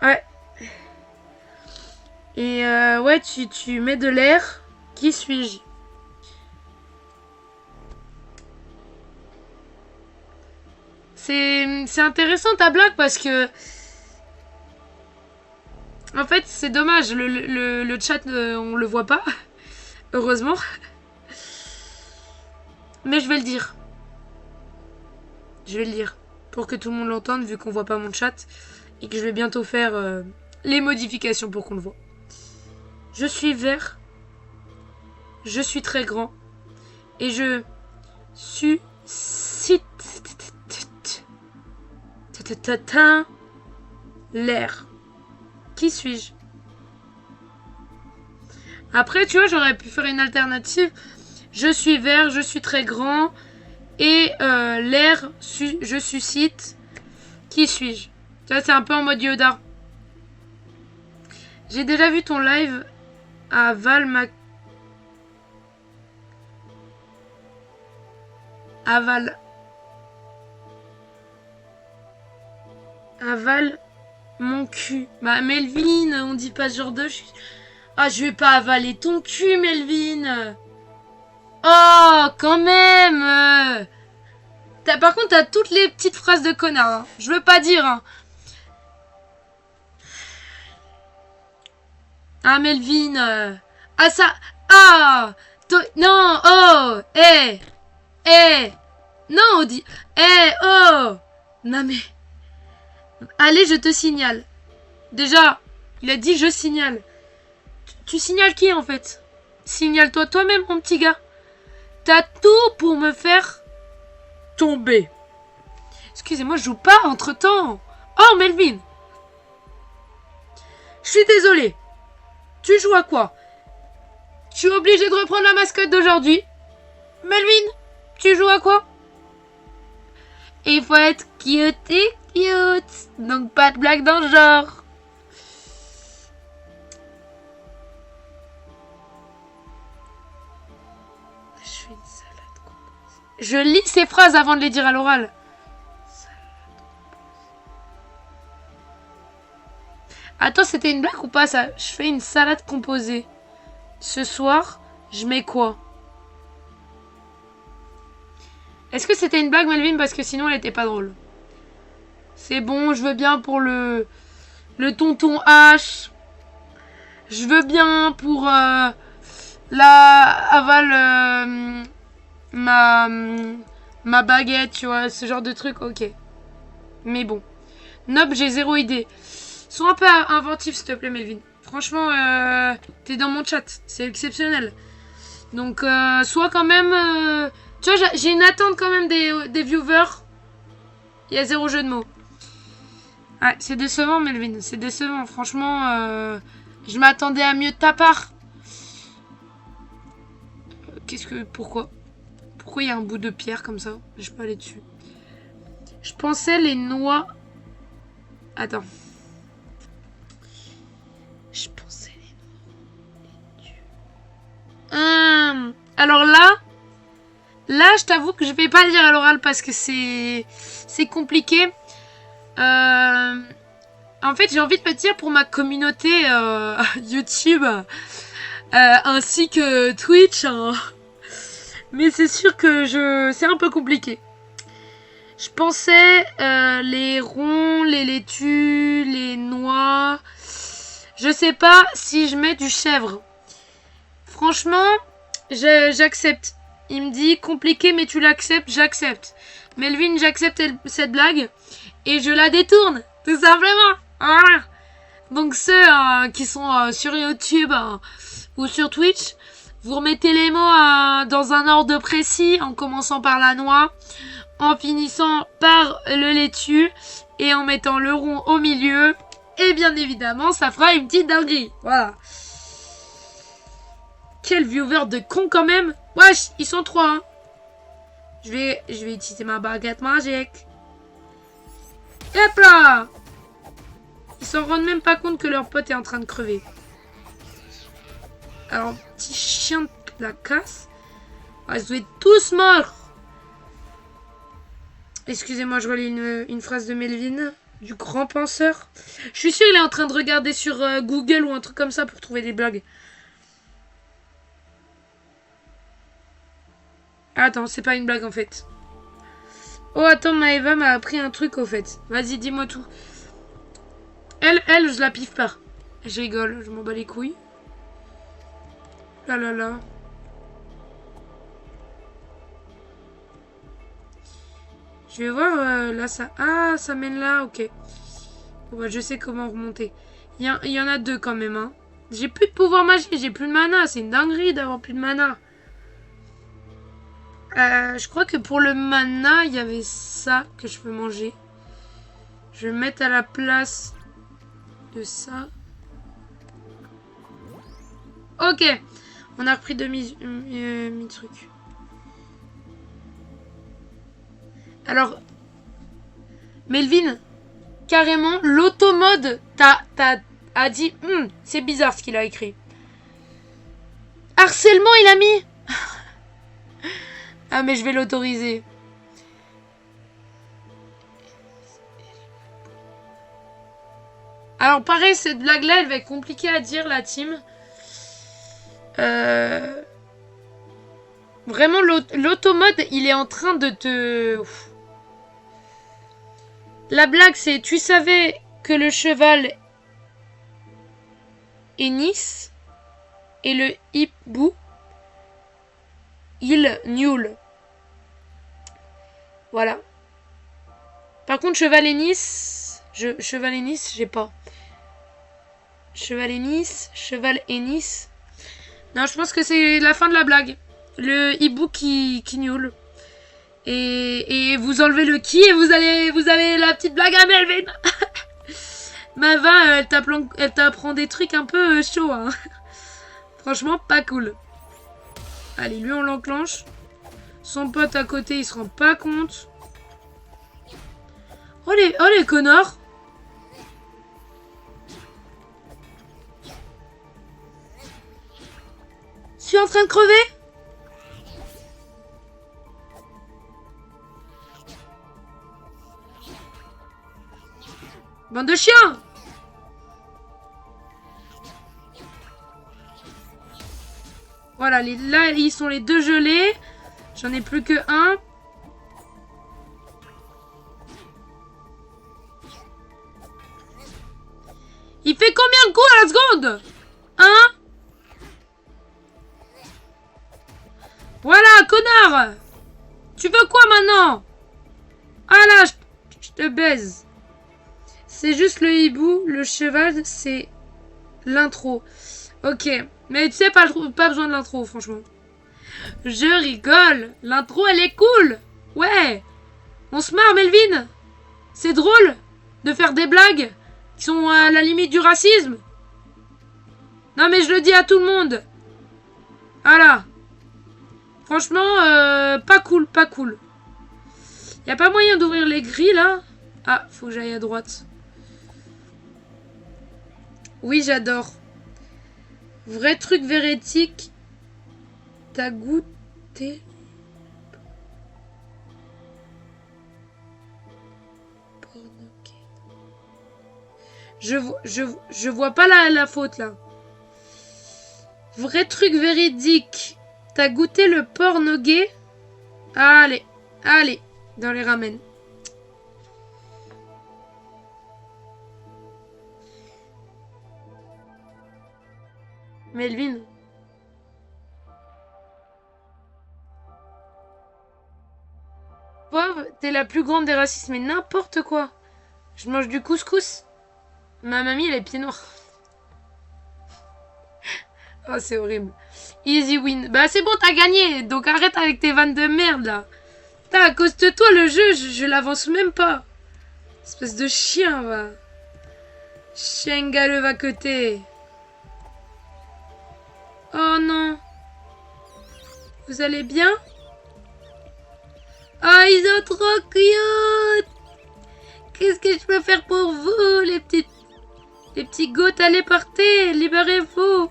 Ouais. Et ouais, tu mets de l'air. Qui suis-je? C'est intéressant ta blague parce que... En fait, c'est dommage. Le chat, on le voit pas. Heureusement. Mais je vais le dire. Je vais le lire pour que tout le monde l'entende vu qu'on voit pas mon chat et que je vais bientôt faire les modifications pour qu'on le voit. Je suis vert. Je suis très grand. Et je suscite l'air. Qui suis-je? Après, tu vois, j'aurais pu faire une alternative. Je suis vert, je suis très grand. Et l'air, je suscite. Qui suis-je? Tu vois, c'est un peu en mode Yoda. J'ai déjà vu ton live à Aval. Aval mon cul. Bah, Melvin, on dit pas ce genre de... Ah, je vais pas avaler ton cul, Melvin. Oh, quand même. Par contre, t'as toutes les petites phrases de connard. Hein. Je veux pas dire. Hein. Ah, Melvin. Ah, ça... Ah. Non, oh. Non, on dit... oh. Non, mais... Allez, je te signale. Déjà, il a dit je signale. Tu signales qui en fait? Signale-toi toi-même, mon petit gars. T'as tout pour me faire tomber. Excusez-moi, je joue pas entre-temps. Oh, Melvin. Je suis désolé. Tu joues à quoi? Tu es obligé de reprendre la mascotte d'aujourd'hui. Melvin, tu joues à quoi? Il faut être cute et cute. Donc pas de blague dans le genre. Je fais une salade composée. Je lis ces phrases avant de les dire à l'oral. Attends, c'était une blague ou pas ça? Je fais une salade composée. Ce soir, je mets quoi? Est-ce que c'était une blague, Melvin? Parce que sinon, elle était pas drôle. C'est bon, je veux bien pour le tonton H. Je veux bien pour la Aval ma baguette, tu vois, ce genre de truc, ok. Mais bon. Nope, j'ai zéro idée. Sois un peu inventif, s'il te plaît, Melvin. Franchement, t'es dans mon chat. C'est exceptionnel. Donc, sois quand même... Tu vois, j'ai une attente quand même des viewers. Il y a zéro jeu de mots. Ouais, c'est décevant, Melvin. C'est décevant. Franchement, je m'attendais à mieux de ta part. Pourquoi il y a un bout de pierre comme ça? Je peux aller dessus. Je pensais les noix... Attends. Je pensais les noix... Alors là, je t'avoue que je vais pas le dire à l'oral parce que c'est compliqué. En fait, j'ai envie de me dire pour ma communauté YouTube ainsi que Twitch, hein. Mais c'est sûr que c'est un peu compliqué. Je pensais les ronds, les laitues, les noix. Je sais pas si je mets du chèvre. Franchement, j'accepte. Il me dit compliqué, mais tu l'acceptes, j'accepte. Melvin, j'accepte cette blague et je la détourne, tout simplement. Voilà. Donc ceux qui sont sur YouTube ou sur Twitch, vous remettez les mots dans un ordre précis, en commençant par la noix, en finissant par le laitue et en mettant le rond au milieu. Et bien évidemment, ça fera une petite dinguerie. Voilà. Quel viewer de con quand même. Wesh, ils sont 3. Hein. Je vais utiliser ma baguette magique. Hop là. Ils s'en rendent même pas compte que leur pote est en train de crever. Alors, petit chien de la casse. Ah, ils doivent être tous morts. Excusez-moi, je relis une phrase de Melvin, du grand penseur. Je suis sûre qu'il est en train de regarder sur Google ou un truc comme ça pour trouver des blagues. Attends, c'est pas une blague en fait. Oh, attends, Maëva m'a appris un truc au fait. Vas-y, dis-moi tout. Elle, je la piffe pas. Je rigole, je m'en bats les couilles. Là là là. Je vais voir, là, ça... Ah, ça mène là, ok. Bon, bah, je sais comment remonter. Il y en a deux, quand même, hein. J'ai plus de pouvoir magique, j'ai plus de mana. C'est une dinguerie d'avoir plus de mana. Je crois que pour le mana, il y avait ça que je peux manger. Je vais le mettre à la place de ça. Ok. On a repris mi-truc. Alors, Melvin, carrément, l'automode a dit, c'est bizarre ce qu'il a écrit. Harcèlement, il a mis. Ah, mais je vais l'autoriser. Alors, pareil, cette blague-là, elle va être compliquée à dire, la team. Vraiment, l'automode, il est en train de te... La blague, c'est, tu savais que le cheval est Nice et le hibou, il Newell. Voilà. Par contre, cheval et Nice, cheval et Nice, j'ai pas. Cheval et Nice. Non, je pense que c'est la fin de la blague. Le hibou qui Newell. Et vous enlevez le qui et vous avez la petite blague à Melvin. Mava, elle t'apprend des trucs un peu chauds. Hein. Franchement, pas cool. Allez, lui, on l'enclenche. Son pote à côté, il se rend pas compte. Oh les connards. Je suis en train de crever. Bande de chiens! Voilà, là, ils sont les deux gelés. J'en ai plus que un. Il fait combien de coups à la seconde? Hein? Voilà, connard! Tu veux quoi maintenant? Ah là, je te baise. C'est juste le hibou, le cheval, c'est l'intro. Ok, mais tu sais, pas besoin de l'intro, franchement. Je rigole. L'intro, elle est cool. Ouais. On se marre, Melvin. C'est drôle de faire des blagues qui sont à la limite du racisme. Non, mais je le dis à tout le monde. Voilà. Franchement, pas cool, pas cool. Y a pas moyen d'ouvrir les grilles, là? Ah, faut que j'aille à droite. Oui, j'adore. Vrai truc véridique. T'as goûté? Je vois pas la faute, là. Vrai truc véridique. T'as goûté le porno gay? Allez, allez, dans les ramen. Melvin. Pauvre, t'es la plus grande des racistes, mais n'importe quoi. Je mange du couscous. Ma mamie, elle est pieds noirs. Oh, c'est horrible. Easy win. Bah, c'est bon, t'as gagné. Donc arrête avec tes vannes de merde, là. Putain, à cause de toi, le jeu, je l'avance même pas. Espèce de chien, va. Chien galeux va côté. Oh non. Vous allez bien? Oh, ils sont trop cute. Qu'est-ce que je peux faire pour vous, les petits goths? Allez, partez. Libérez-vous.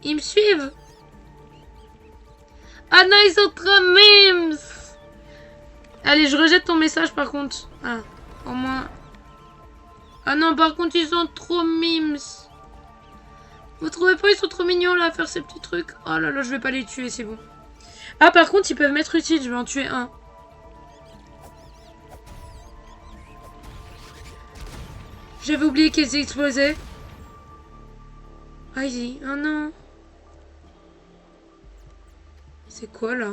Ils me suivent. Ah non, ils sont trop mimes. Allez, je rejette ton message, par contre. Ah, au moins... Ah non, par contre, ils sont trop mimes. Vous trouvez pas, ils sont trop mignons là à faire ces petits trucs? Oh là là, je vais pas les tuer, c'est bon. Ah, par contre, ils peuvent m'être utiles, je vais en tuer un. J'avais oublié qu'ils explosaient. Aïe, oh non. C'est quoi là?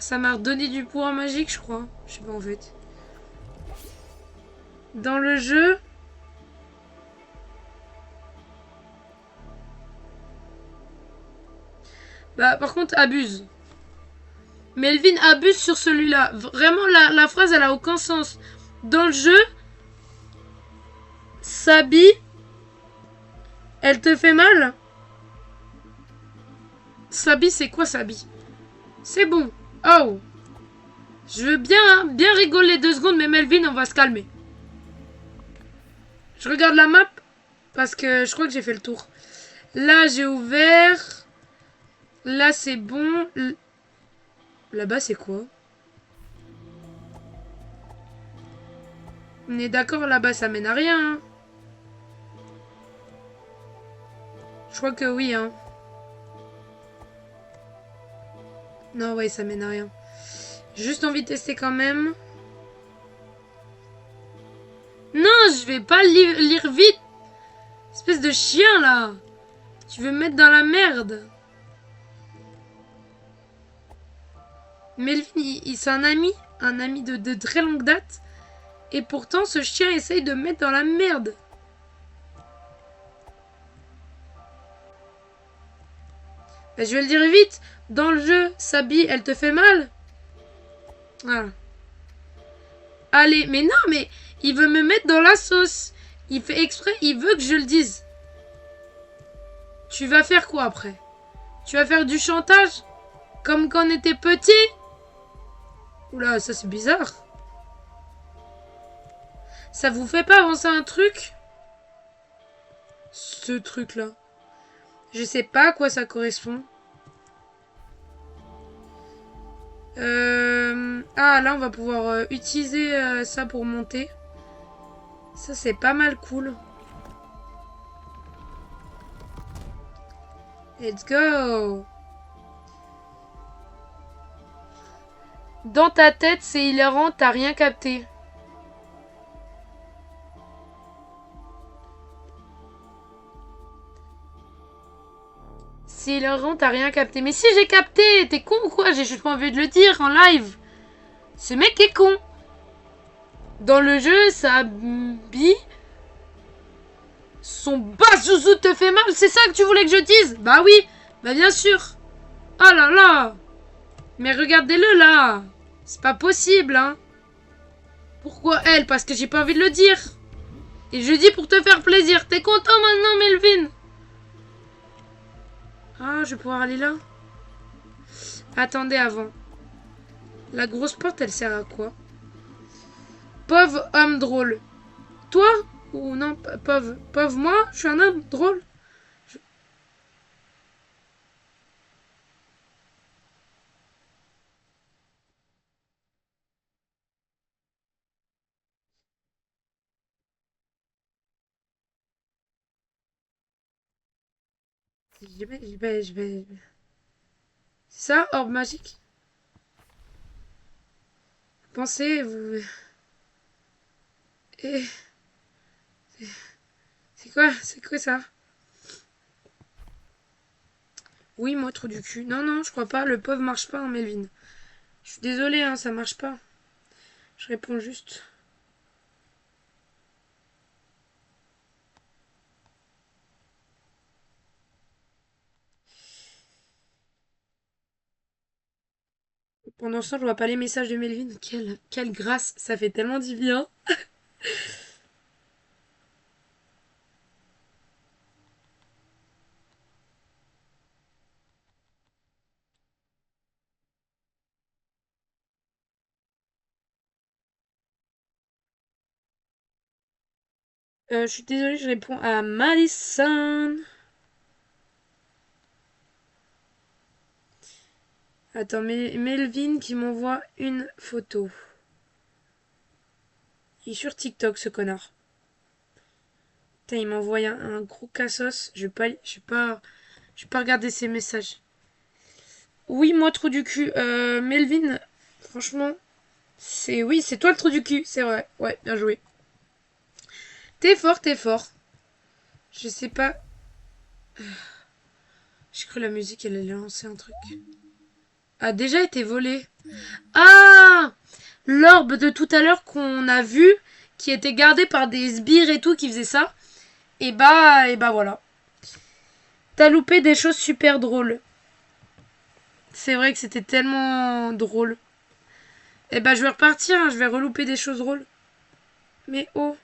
Ça m'a redonné du pouvoir magique, je crois. Je sais pas en fait. Dans le jeu... Bah, par contre, abuse. Melvin abuse sur celui-là. Vraiment, la phrase, elle a aucun sens. Dans le jeu, Sabi, elle te fait mal? Sabi, c'est quoi Sabi? C'est bon. Oh. Je veux bien, hein, bien rigoler 2 secondes, mais Melvin, on va se calmer. Je regarde la map, parce que je crois que j'ai fait le tour. Là, j'ai ouvert. Là, c'est bon. Là-bas, c'est quoi? On est d'accord, là-bas, ça mène à rien. Hein. Je crois que oui, hein. Non, ouais, ça mène à rien. J'ai juste envie de tester quand même. Non, je vais pas lire vite. Espèce de chien, là. Tu veux me mettre dans la merde. Melvin, c'est un ami de très longue date. Et pourtant, ce chien essaye de me mettre dans la merde. Bah, je vais le dire vite. Dans le jeu, Sabi, elle te fait mal? Voilà. Allez, mais non, mais il veut me mettre dans la sauce. Il fait exprès, il veut que je le dise. Tu vas faire quoi après? Tu vas faire du chantage? Comme quand on était petit? Oula, ça c'est bizarre. Ça vous fait pas avancer un truc? Ce truc-là. Je sais pas à quoi ça correspond. Ah, là, on va pouvoir utiliser ça pour monter. Ça, c'est pas mal cool. Let's go! Dans ta tête, c'est hilarant, t'as rien capté. C'est hilarant, t'as rien capté. Mais si, j'ai capté! T'es con ou quoi? J'ai juste pas envie de le dire en live. Ce mec est con. Dans le jeu, Sabi... Son bazouzou te fait mal, c'est ça que tu voulais que je dise? Bah oui, bah bien sûr. Oh là là. Mais regardez-le là. C'est pas possible, hein. Pourquoi elle? Parce que j'ai pas envie de le dire. Et je dis pour te faire plaisir. T'es content maintenant, Melvin? Ah, je vais pouvoir aller là. Attendez avant. La grosse porte, elle sert à quoi? Pauvre homme drôle. Toi? Ou non, pauvre moi? Je suis un homme drôle. Je vais. C'est ça, orbe magique? Pensez, vous... Et... C'est quoi ça? Oui, moi, trou du cul. Non, non, je crois pas. Le pauvre marche pas, hein, Melvin. Je suis désolée, hein, ça marche pas. Je réponds juste. Pendant ce temps, je vois pas les messages de Melvin. Quelle grâce, ça fait tellement du bien. Je suis désolée, je réponds à Madison. Attends, Melvin qui m'envoie une photo. Il est sur TikTok, ce connard. Putain, il m'envoie un gros cassos. Je vais pas regarder ses messages. Oui, moi, trou du cul. Melvin, franchement, c'est toi le trou du cul, c'est vrai. Ouais, bien joué. T'es fort, t'es fort. Je sais pas. J'ai cru la musique, elle allait lancer un truc. a déjà été volé. Ah! L'orbe de tout à l'heure qu'on a vu, qui était gardé par des sbires et tout, qui faisaient ça. Et bah voilà. T'as loupé des choses super drôles. C'est vrai que c'était tellement drôle. Et bah je vais repartir, hein, je vais relouper des choses drôles. Mais oh.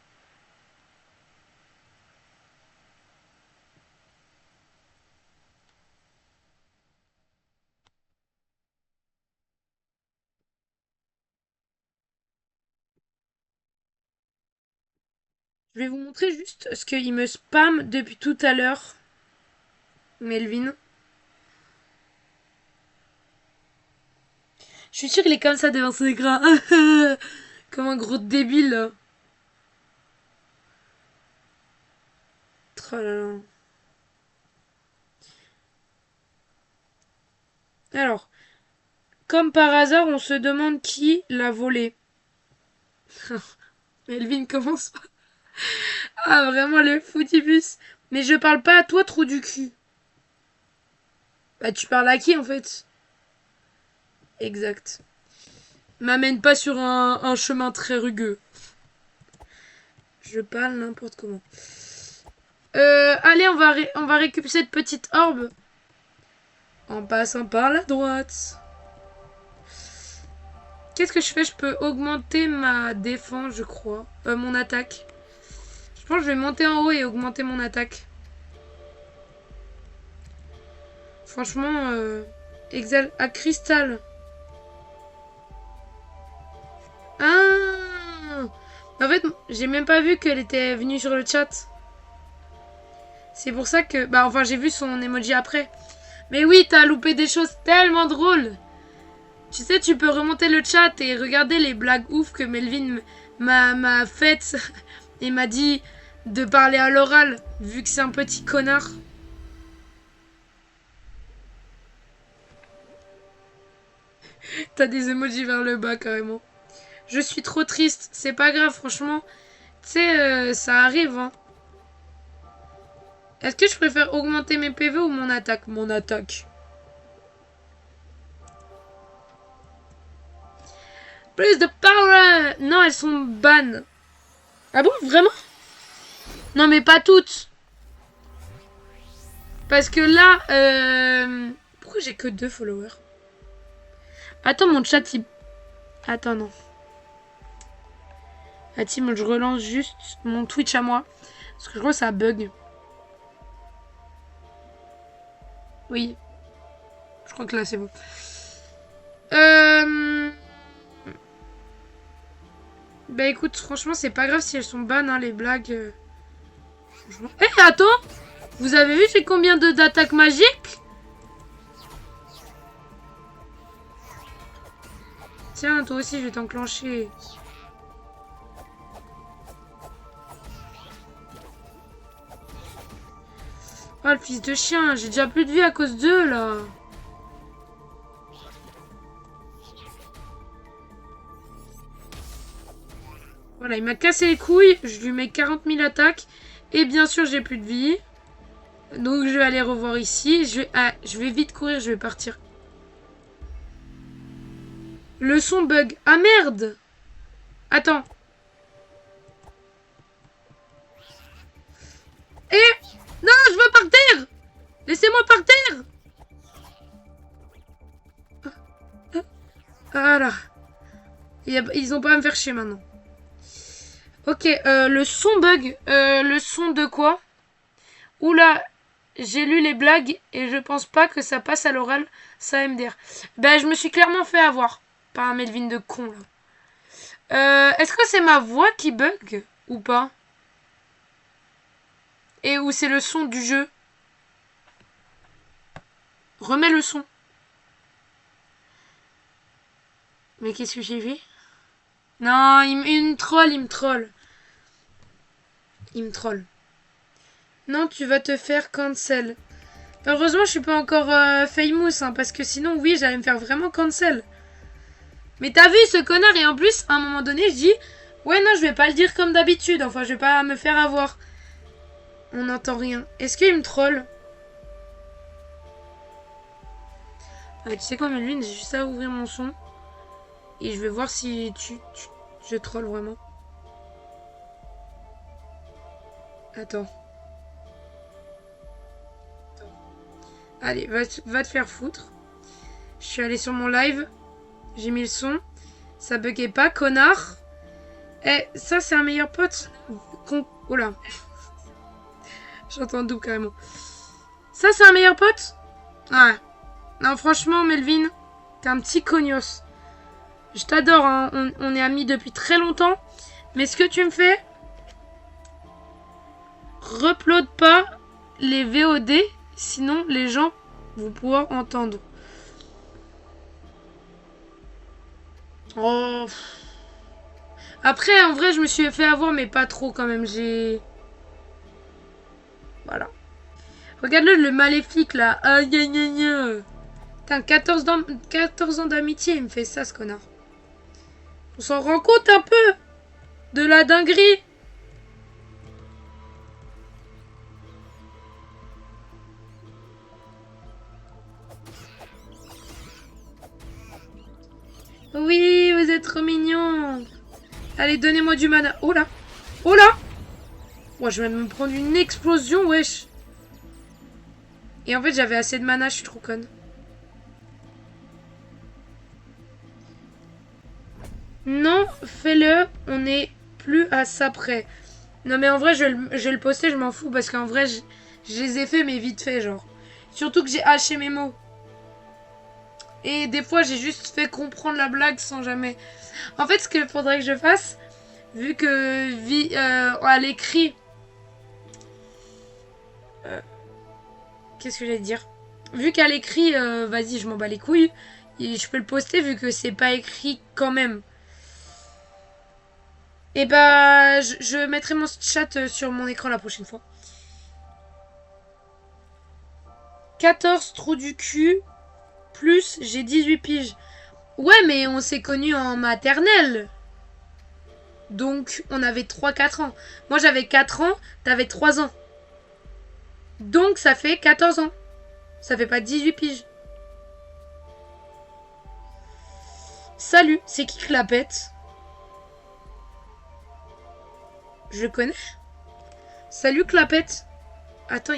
Je vais vous montrer juste ce qu'il me spam depuis tout à l'heure. Melvin. Je suis sûre qu'il est comme ça devant son écran. Comme un gros débile là. Oh là là. Alors, comme par hasard, on se demande qui l'a volé. Melvin commence pas. Ah, vraiment le footibus. Mais je parle pas à toi, trou du cul. Bah, tu parles à qui en fait? Exact. M'amène pas sur un chemin très rugueux. Je parle n'importe comment. Allez, on va récupérer cette petite orbe. En passant par la droite. Qu'est-ce que je fais? Je peux augmenter ma défense, je crois. Mon attaque. Je pense que je vais monter en haut et augmenter mon attaque. Franchement, Exal à cristal. Ah! En fait, j'ai même pas vu qu'elle était venue sur le chat. C'est pour ça que... Bah, enfin, j'ai vu son emoji après. Mais oui, t'as loupé des choses tellement drôles. Tu sais, tu peux remonter le chat et regarder les blagues ouf que Melvin m'a faites et m'a dit de parler à l'oral, vu que c'est un petit connard. T'as des emojis vers le bas, carrément. Je suis trop triste. C'est pas grave, franchement. Tu sais, ça arrive, hein. Est-ce que je préfère augmenter mes PV ou mon attaque? Mon attaque. Plus de power! Non, elles sont ban. Ah bon, vraiment? Non, mais pas toutes. Parce que là, pourquoi j'ai que 2 followers? Attends, mon chat, il... Attends, non. Ah, Tim, je relance juste mon Twitch à moi. Parce que je crois que ça bug. Oui. Je crois que là, c'est bon. Bah écoute, franchement, c'est pas grave si elles sont ban, hein, les blagues. Eh, attends! Vous avez vu, j'ai combien d'attaques magiques? Tiens, toi aussi, je vais t'enclencher. Oh, le fils de chien, j'ai déjà plus de vie à cause d'eux, là. Voilà, il m'a cassé les couilles, je lui mets 40 000 attaques. Et bien sûr, j'ai plus de vie. Donc, je vais aller revoir ici. Je vais vite courir, je vais partir. Le son bug. Ah, merde! Attends. Eh! Non, je veux partir! Laissez-moi partir! Voilà. Ils ont pas à me faire chier maintenant. Ok, le son bug. Le son de quoi? Oula, j'ai lu les blagues et je pense pas que ça passe à l'oral. Ça MDR. Ben, je me suis clairement fait avoir par un Melvin de con, là. Est-ce que c'est ma voix qui bug ou pas? Et où c'est le son du jeu? Remets le son. Mais qu'est-ce que j'ai fait? Non, il me troll, il me troll. Il me troll. Non, tu vas te faire cancel. Heureusement, je suis pas encore famous, hein, parce que sinon, oui, j'allais me faire vraiment cancel. Mais t'as vu ce connard, et en plus, à un moment donné, je dis, ouais, non, je vais pas le dire comme d'habitude, enfin, je vais pas me faire avoir. On n'entend rien. Est-ce qu'il me troll? Tu sais quoi, Melvin, j'ai juste à ouvrir mon son. Et je vais voir si je troll vraiment. Attends. Allez, va te faire foutre. Je suis allée sur mon live. J'ai mis le son. Ça buguait pas, connard. Eh, ça c'est un meilleur pote. Oh là. J'entends double carrément. Ça c'est un meilleur pote? Ouais. Non, franchement, Melvin, t'es un petit cognos. Je t'adore, hein. On est amis depuis très longtemps. Mais ce que tu me fais, reupload pas les VOD, sinon les gens vont pouvoir entendre. Oh. Après, en vrai, je me suis fait avoir, mais pas trop quand même. Voilà. Regarde-le, le maléfique, là. Ah, gna gna gna. Putain, 14 ans d'amitié, il me fait ça, ce connard. On s'en rend compte un peu de la dinguerie. Oui, vous êtes trop mignons. Allez, donnez-moi du mana. Oh là. Oh là. Moi, je vais me prendre une explosion, wesh. Et en fait, j'avais assez de mana, je suis trop conne. Non, fais-le. On n'est plus à ça près. Non, mais en vrai, je vais le poster, je m'en fous. Parce qu'en vrai, je les ai fait, mais vite fait, genre. Surtout que j'ai haché mes mots. Et des fois, j'ai juste fait comprendre la blague sans jamais... En fait, ce qu'il faudrait que je fasse, vu que à l'écrit... Qu'est-ce que j'allais dire? Vu qu'à l'écrit, vas-y, je m'en bats les couilles. Et je peux le poster vu que c'est pas écrit quand même. Et bah, je mettrai mon chat sur mon écran la prochaine fois. 14 trous du cul, plus j'ai 18 piges. Ouais, mais on s'est connus en maternelle. Donc, on avait 3-4 ans. Moi, j'avais 4 ans, t'avais 3 ans. Donc, ça fait 14 ans. Ça fait pas 18 piges. Salut, c'est qui Clapette? Je le connais. Salut Clapette. Attends,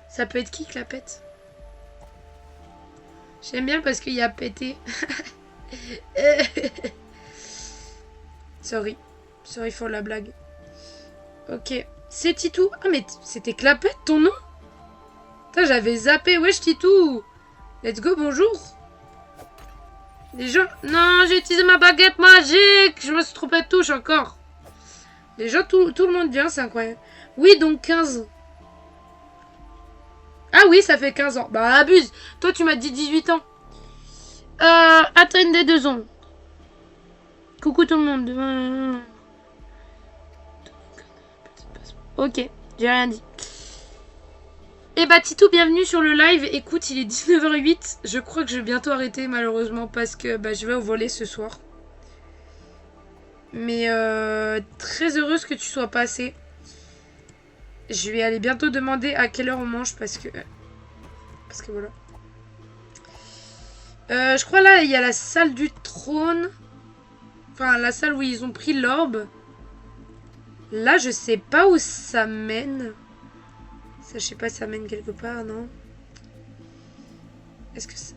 ça peut être qui Clapette? J'aime bien parce qu'il y a pété. Sorry pour la blague. Ok. C'est Titou. Ah, mais c'était Clapette ton nom? Putain, j'avais zappé. Wesh, Titou. Let's go, bonjour. Les gens... Non, j'ai utilisé ma baguette magique. Je me suis trompé de touche encore. Les gens, tout le monde vient, c'est incroyable. Oui, donc 15. Ah oui, ça fait 15 ans. Bah, abuse. Toi, tu m'as dit 18 ans. Attendez 2 ans. Coucou tout le monde. Ok, j'ai rien dit. Eh bah Titou, bienvenue sur le live. Écoute, il est 19h08. Je crois que je vais bientôt arrêter malheureusement parce que je vais au volley ce soir. Mais très heureuse que tu sois passé. Je vais aller bientôt demander à quelle heure on mange parce que voilà. Je crois là il y a la salle du trône. Enfin la salle où ils ont pris l'orbe. Là je sais pas où ça mène. Ça je sais pas si ça mène quelque part, non? Est-ce que c'est...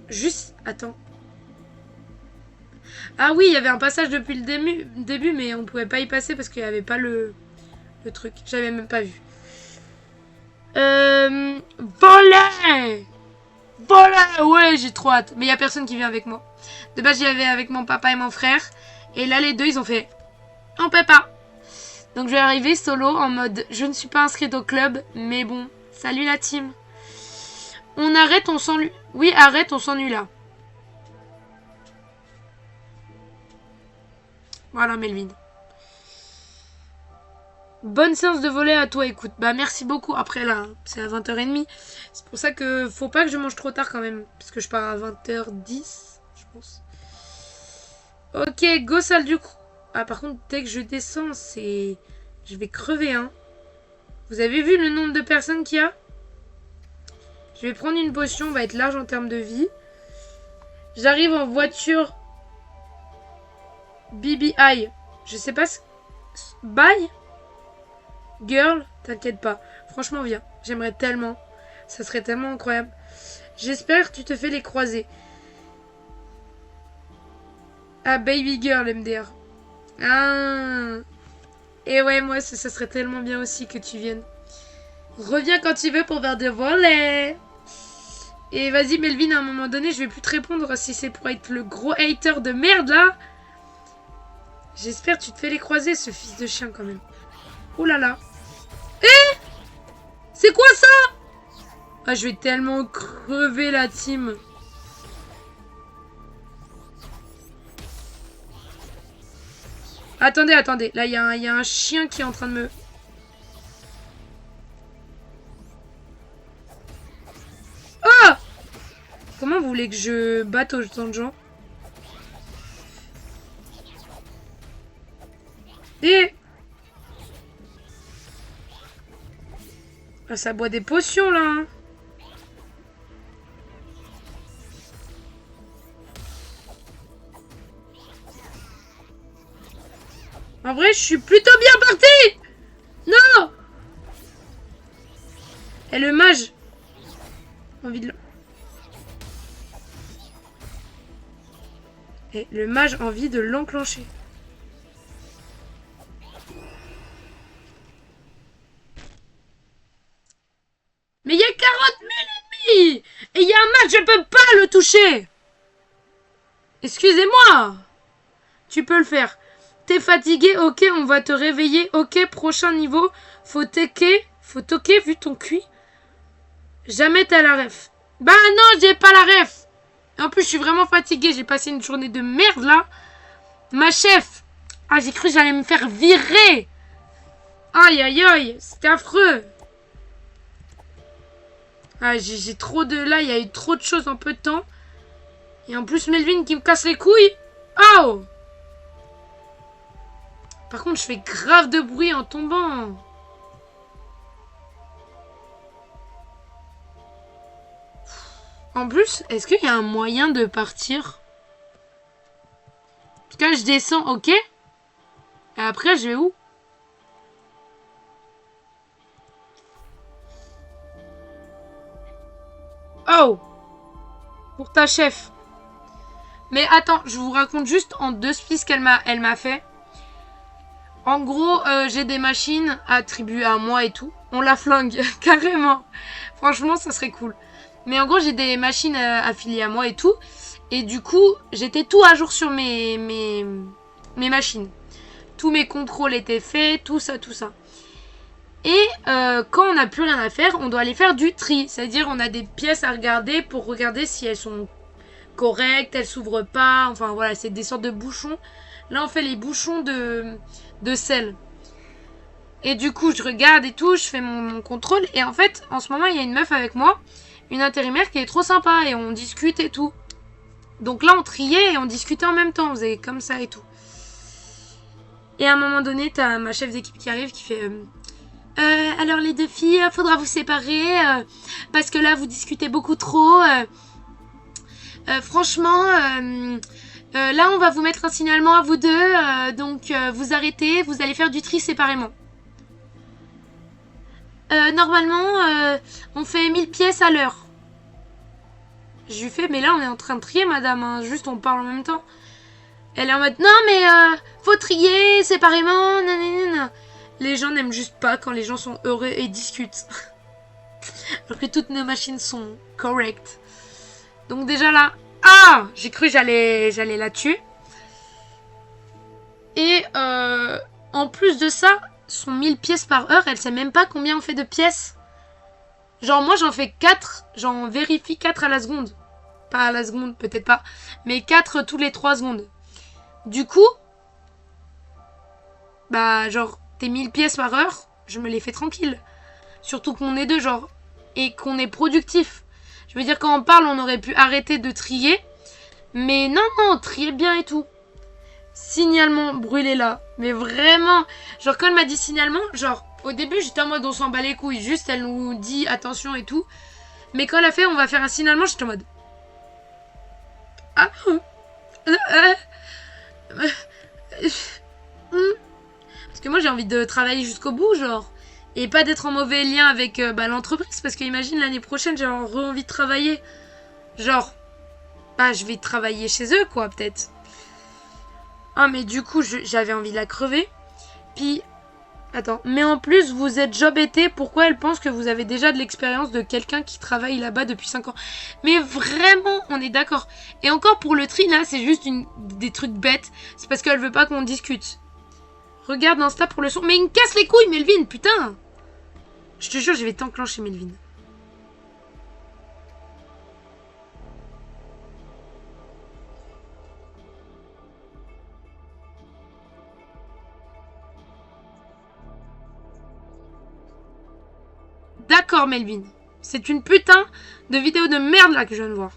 Juste... Attends. Ah oui, il y avait un passage depuis le début, mais on pouvait pas y passer parce qu'il n'y avait pas le truc. J'avais même pas vu. Voler! Voler! Ouais, j'ai trop hâte. Mais il y a personne qui vient avec moi. De base, j'y avais avec mon papa et mon frère. Et là, les deux, ils ont fait... On peut pas. Donc, je vais arriver solo en mode... Je ne suis pas inscrite au club, mais bon. Salut la team. On arrête, on s'ennuie. Oui, arrête, on s'ennuie là. Voilà, Melvin. Bonne séance de volley à toi, écoute. Bah, merci beaucoup. Après, là, c'est à 20h30. C'est pour ça que faut pas que je mange trop tard quand même. Parce que je pars à 20h10, je pense. Ok, go salle du coup. Ah, par contre, dès que je descends, c'est... Je vais crever, hein. Vous avez vu le nombre de personnes qu'il y a? Je vais prendre une potion, on va être large en termes de vie. J'arrive en voiture BBI. Je sais pas... Bye Girl, t'inquiète pas. Franchement, viens. J'aimerais tellement. Ça serait tellement incroyable. J'espère que tu te fais les croiser. Ah, baby girl, MDR. Ah. Et ouais, moi, ça serait tellement bien aussi que tu viennes. Reviens quand tu veux pour faire des volets. Et vas-y, Melvin, à un moment donné, je vais plus te répondre si c'est pour être le gros hater de merde, là. J'espère que tu te fais les croiser, ce fils de chien, quand même. Oh là là. Eh! C'est quoi ça? Ah, je vais tellement crever la team. Attendez, attendez. Là, il y a un chien qui est en train de me... Oh! Comment vous voulez que je batte autant de gens? Et... Ah, ça boit des potions, là. Hein. En vrai, je suis plutôt bien parti. Non. Et le mage. Envie de... Et le mage a envie de l'enclencher. Mais il y a 40 000 ennemis. Et il y a un mage, je peux pas le toucher. Excusez-moi. Tu peux le faire. T'es fatigué, ok, on va te réveiller, ok, prochain niveau, faut toquer vu ton cuit. Jamais t'as la ref. Bah non, j'ai pas la ref. En plus, je suis vraiment fatiguée, j'ai passé une journée de merde là. Ma chef. Ah, j'ai cru que j'allais me faire virer. Aïe, aïe, aïe, c'était affreux. Ah, j'ai trop de... Là, il y a eu trop de choses en peu de temps. Et en plus, Melvin qui me casse les couilles. Oh! Par contre, je fais grave de bruit en tombant. En plus, est-ce qu'il y a un moyen de partir? En tout cas, je descends, ok. Et après, je vais où? Oh! Pour ta chef. Mais attends, je vous raconte juste en deux spies qu'elle m'a fait. En gros, j'ai des machines attribuées à moi et tout. On la flingue, carrément. Franchement, ça serait cool. Mais en gros, j'ai des machines affiliées à moi et tout. Et du coup, j'étais tout à jour sur mes machines. Tous mes contrôles étaient faits, tout ça, tout ça. Et quand on n'a plus rien à faire, on doit aller faire du tri. C'est-à-dire, on a des pièces à regarder pour regarder si elles sont correctes, elles s'ouvrent pas. Enfin, voilà, c'est des sortes de bouchons. Là, on fait les bouchons de sel. Et du coup, je regarde et tout, je fais mon contrôle. Et en fait, en ce moment, il y a une meuf avec moi, une intérimaire qui est trop sympa. Et on discute et tout. Donc là, on triait et on discutait en même temps. On faisait comme ça et tout. Et à un moment donné, t'as ma chef d'équipe qui arrive, qui fait... alors les deux filles, faudra vous séparer. Parce que là, vous discutez beaucoup trop. Franchement... là, on va vous mettre un signalement à vous deux, donc vous arrêtez, vous allez faire du tri séparément. Normalement, on fait 1000 pièces à l'heure. Je lui fais, mais là, on est en train de trier, madame, hein, juste on parle en même temps. Elle est en mode, non, mais faut trier séparément, nanana. Les gens n'aiment juste pas quand les gens sont heureux et discutent. Alors que toutes nos machines sont correctes. Donc déjà là... Ah! J'ai cru que j'allais la tuer. Et en plus de ça, son 1000 pièces par heure, elle sait même pas combien on fait de pièces. Genre moi j'en fais 4, j'en vérifie 4 à la seconde. Pas à la seconde, peut-être pas. Mais 4 tous les 3 secondes. Du coup, bah genre tes 1000 pièces par heure, je me les fais tranquille. Surtout qu'on est deux genre. Et qu'on est productif. Je veux dire, quand on parle, on aurait pu arrêter de trier. Mais non, non, trier bien et tout. Signalement, brûlez là. Mais vraiment, genre quand elle m'a dit signalement, genre au début j'étais en mode on s'en bat les couilles. Juste elle nous dit attention et tout. Mais quand elle a fait, on va faire un signalement, j'étais en mode... Ah, parce que moi, j'ai envie de travailler jusqu'au bout, genre. Et pas d'être en mauvais lien avec l'entreprise. Parce que imagine, l'année prochaine, j'ai envie de travailler. Genre, je vais travailler chez eux, quoi, peut-être. Ah, mais du coup, j'avais envie de la crever. Puis, attends. Mais en plus, vous êtes job été. Pourquoi elle pense que vous avez déjà de l'expérience de quelqu'un qui travaille là-bas depuis 5 ans? Mais vraiment, on est d'accord. Et encore, pour le tri, là, c'est juste des trucs bêtes. C'est parce qu'elle veut pas qu'on discute. Regarde Insta pour le son. Mais il me casse les couilles, Melvin, putain. Je te jure, je vais t'enclencher, Melvin. D'accord, Melvin. C'est une putain de vidéo de merde là que je viens de voir.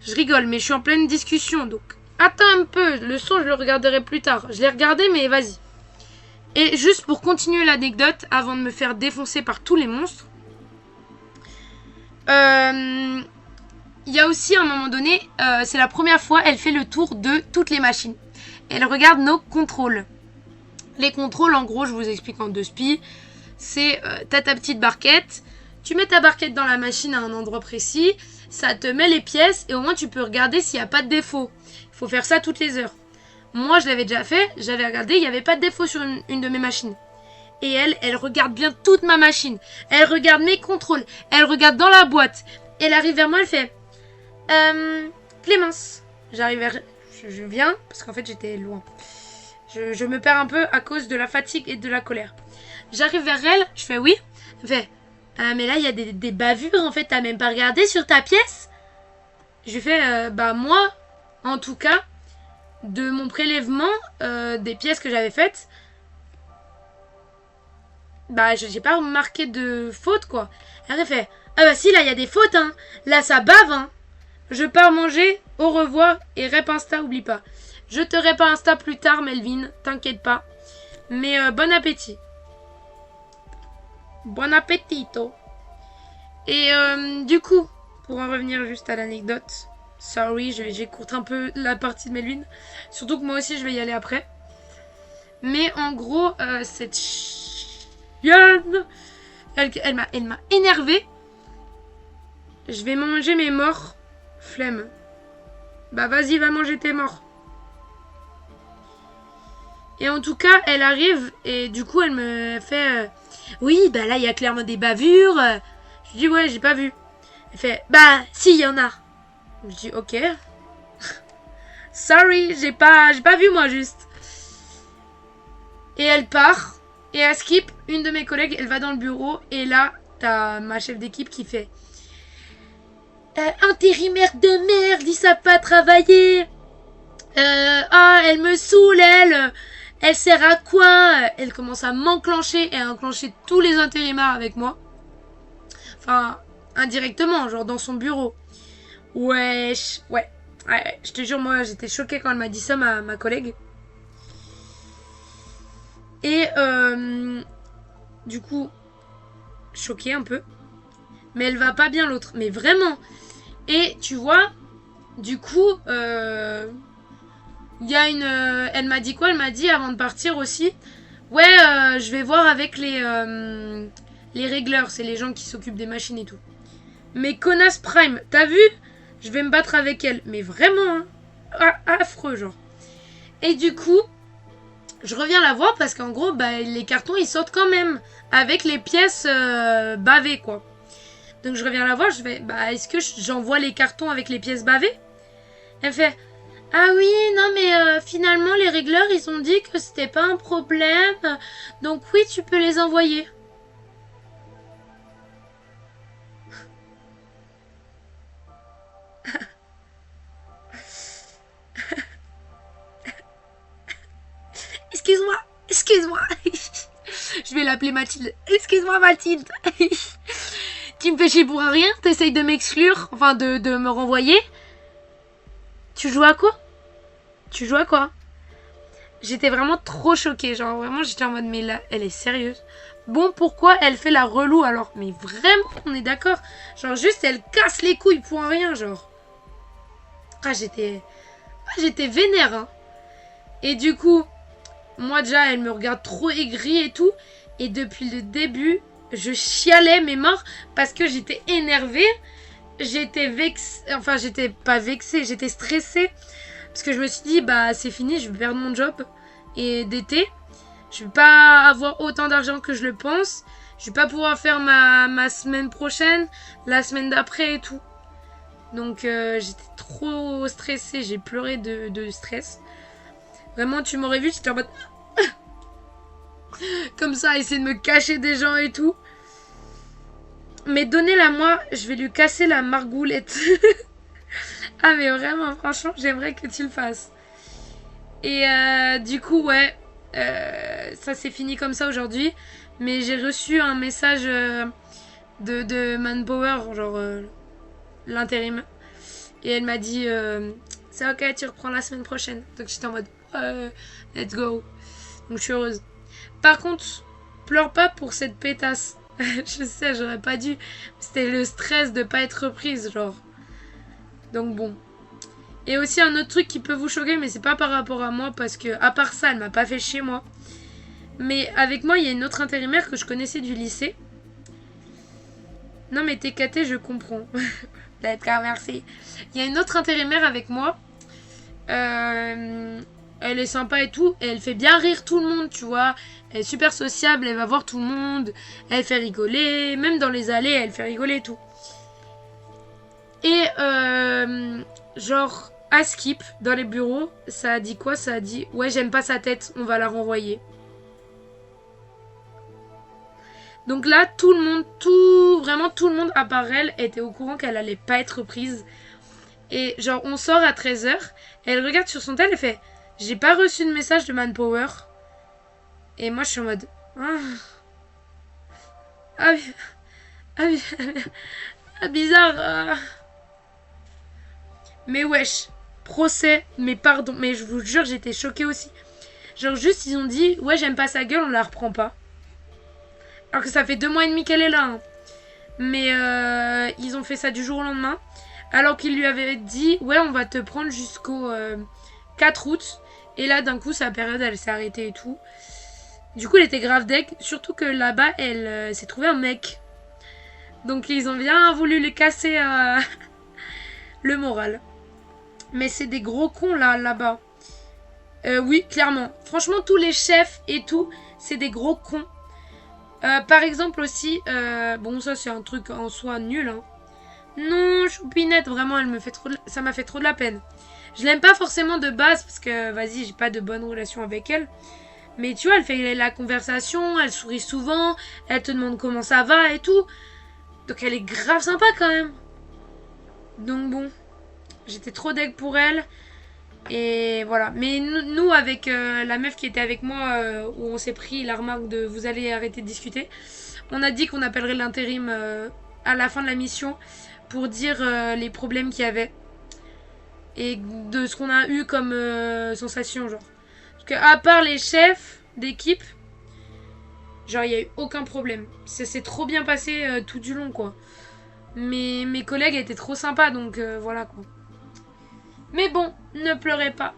Je rigole, mais je suis en pleine discussion, donc attends un peu. Le son, je le regarderai plus tard. Je l'ai regardé, mais vas-y. Et juste pour continuer l'anecdote, avant de me faire défoncer par tous les monstres, il y a aussi un moment donné, c'est la première fois, elle fait le tour de toutes les machines. Elle regarde nos contrôles. Les contrôles, en gros, je vous explique en 2 spies. C'est, t'as ta petite barquette, tu mets ta barquette dans la machine à un endroit précis, ça te met les pièces et au moins tu peux regarder s'il n'y a pas de défaut. Il faut faire ça toutes les heures. Moi, je l'avais déjà fait, j'avais regardé, il n'y avait pas de défaut sur une de mes machines. Et elle regarde bien toute ma machine. Elle regarde mes contrôles, elle regarde dans la boîte. Elle arrive vers moi, elle fait Clémence. J'arrive vers... Je viens, parce qu'en fait j'étais loin. Je me perds un peu à cause de la fatigue et de la colère. J'arrive vers elle, je fais oui. Elle fait mais là il y a des bavures en fait, t'as même pas regardé sur ta pièce? Je lui fais moi, en tout cas, de mon prélèvement des pièces que j'avais faites, j'ai pas remarqué de faute quoi. Elle fait si là il y a des fautes hein, là ça bave hein. Je pars manger, au revoir et rep Insta, oublie pas. Je te rep Insta plus tard Melvin, t'inquiète pas. Mais bon appétit. Bon appetito. Et du coup, pour en revenir juste à l'anecdote, sorry, j'écoute un peu la partie de Melvin. Surtout que moi aussi, je vais y aller après. Mais en gros, cette chienne, elle m'a énervée. Je vais manger mes morts. Flemme. Vas-y, va manger tes morts. Et en tout cas, elle arrive et du coup, elle me fait... oui, là, il y a clairement des bavures. Je dis, ouais, j'ai pas vu. Elle fait, si, il y en a. Je dis, ok. Sorry, j'ai pas vu, moi, juste. Et elle part. Et elle skip. Une de mes collègues, elle va dans le bureau. Et là, t'as ma chef d'équipe qui fait... intérimaire de merde, ils savent pas travailler. Elle me saoule, elle sert à quoi? Elle commence à m'enclencher et à enclencher tous les intérimaires avec moi. Enfin, indirectement, genre dans son bureau. Wesh, ouais. Je te jure, moi, j'étais choquée quand elle m'a dit ça, ma collègue. Et, du coup, choquée un peu. Mais elle va pas bien, l'autre. Mais vraiment. Et, tu vois, du coup, il y a elle m'a dit quoi? Elle m'a dit avant de partir aussi. Ouais, je vais voir avec les régleurs. C'est les gens qui s'occupent des machines et tout. Mais connasse Prime, t'as vu? Je vais me battre avec elle. Mais vraiment, hein, affreux, genre. Et du coup, je reviens la voir parce qu'en gros, les cartons, ils sortent quand même. Avec les pièces bavées, quoi. Donc je reviens la voir, je vais, est-ce que j'envoie les cartons avec les pièces bavées? Elle fait... Ah oui, non mais finalement les régleurs ils ont dit que c'était pas un problème. Donc oui, tu peux les envoyer. Excuse-moi. Je vais l'appeler Mathilde. Excuse-moi Mathilde. Tu me fais chier pour rien? T'essayes de m'exclure? Enfin de me renvoyer? Tu joues à quoi? J'étais vraiment trop choquée. Genre, vraiment, j'étais en mode, mais là, elle est sérieuse. Bon, pourquoi elle fait la relou alors? Mais vraiment, on est d'accord. Genre, juste, elle casse les couilles pour rien, genre. Ah, j'étais vénère, hein. Et du coup, moi, déjà, elle me regarde trop aigrie et tout. Et depuis le début, je chialais mes morts parce que j'étais énervée. J'étais vexée. Enfin, j'étais pas vexée, j'étais stressée. Parce que je me suis dit, bah, c'est fini, je vais perdre mon job. Et d'été, je vais pas avoir autant d'argent que je le pense. Je vais pas pouvoir faire ma semaine prochaine, la semaine d'après et tout. Donc, j'étais trop stressée. J'ai pleuré de stress. Vraiment, tu m'aurais vu, j'étais en mode... Comme ça, essayer de me cacher des gens et tout. Mais donnez-la moi, je vais lui casser la margoulette. Ah mais vraiment, franchement, j'aimerais que tu le fasses. Et du coup, ouais, ça s'est fini comme ça aujourd'hui. Mais j'ai reçu un message de Manpower, genre l'intérim. Et elle m'a dit, c'est ok, tu reprends la semaine prochaine. Donc j'étais en mode, let's go. Donc je suis heureuse. Par contre, pleure pas pour cette pétasse. Je sais, j'aurais pas dû. C'était le stress de pas être reprise, genre. Donc bon. Et aussi un autre truc qui peut vous choquer, mais c'est pas par rapport à moi, parce que à part ça, elle m'a pas fait chier moi. Mais avec moi, il y a une autre intérimaire que je connaissais du lycée. Non mais t'es caté, je comprends. D'accord, merci. Il y a une autre intérimaire avec moi. Elle est sympa et tout, et elle fait bien rire tout le monde, tu vois. Elle est super sociable, elle va voir tout le monde, elle fait rigoler, même dans les allées, elle fait rigoler et tout. Et genre, à Skip, dans les bureaux, ça a dit quoi? Ça a dit, ouais, j'aime pas sa tête, on va la renvoyer. Donc là, tout le monde, vraiment tout le monde, à part elle, était au courant qu'elle allait pas être prise. Et genre, on sort à 13h, elle regarde sur son tel et fait, j'ai pas reçu de message de Manpower. Et moi, je suis en mode, ah, bizarre. Mais wesh, procès, mais pardon, mais je vous jure, j'étais choquée aussi. Genre, juste, ils ont dit, ouais, j'aime pas sa gueule, on la reprend pas. Alors que ça fait 2 mois et demi qu'elle est là. Hein. Mais ils ont fait ça du jour au lendemain. Alors qu'ils lui avaient dit, ouais, on va te prendre jusqu'au 4 août. Et là, d'un coup, sa période, elle s'est arrêtée et tout. Du coup, elle était grave deg. Surtout que là-bas, elle s'est trouvée un mec. Donc, ils ont bien voulu lui casser le moral. Mais c'est des gros cons, là-bas. Oui, clairement. Franchement, tous les chefs et tout, c'est des gros cons. Par exemple aussi, bon ça c'est un truc en soi nul. Hein. Non, Choupinette, vraiment, ça m'a fait trop de la peine. Je l'aime pas forcément de base parce que, vas-y, j'ai pas de bonne relation avec elle. Mais tu vois, elle fait la conversation, elle sourit souvent, elle te demande comment ça va et tout. Donc elle est grave sympa quand même. Donc bon, j'étais trop deg pour elle. Et voilà. Mais nous avec la meuf qui était avec moi, où on s'est pris la remarque de vous allez arrêter de discuter, on a dit qu'on appellerait l'intérim à la fin de la mission pour dire les problèmes qu'il y avait. Et de ce qu'on a eu comme sensation, genre. Parce que à part les chefs d'équipe, genre il n'y a eu aucun problème. Ça s'est trop bien passé tout du long, quoi. Mais mes collègues étaient trop sympas, donc voilà, quoi. Mais bon, ne pleurez pas.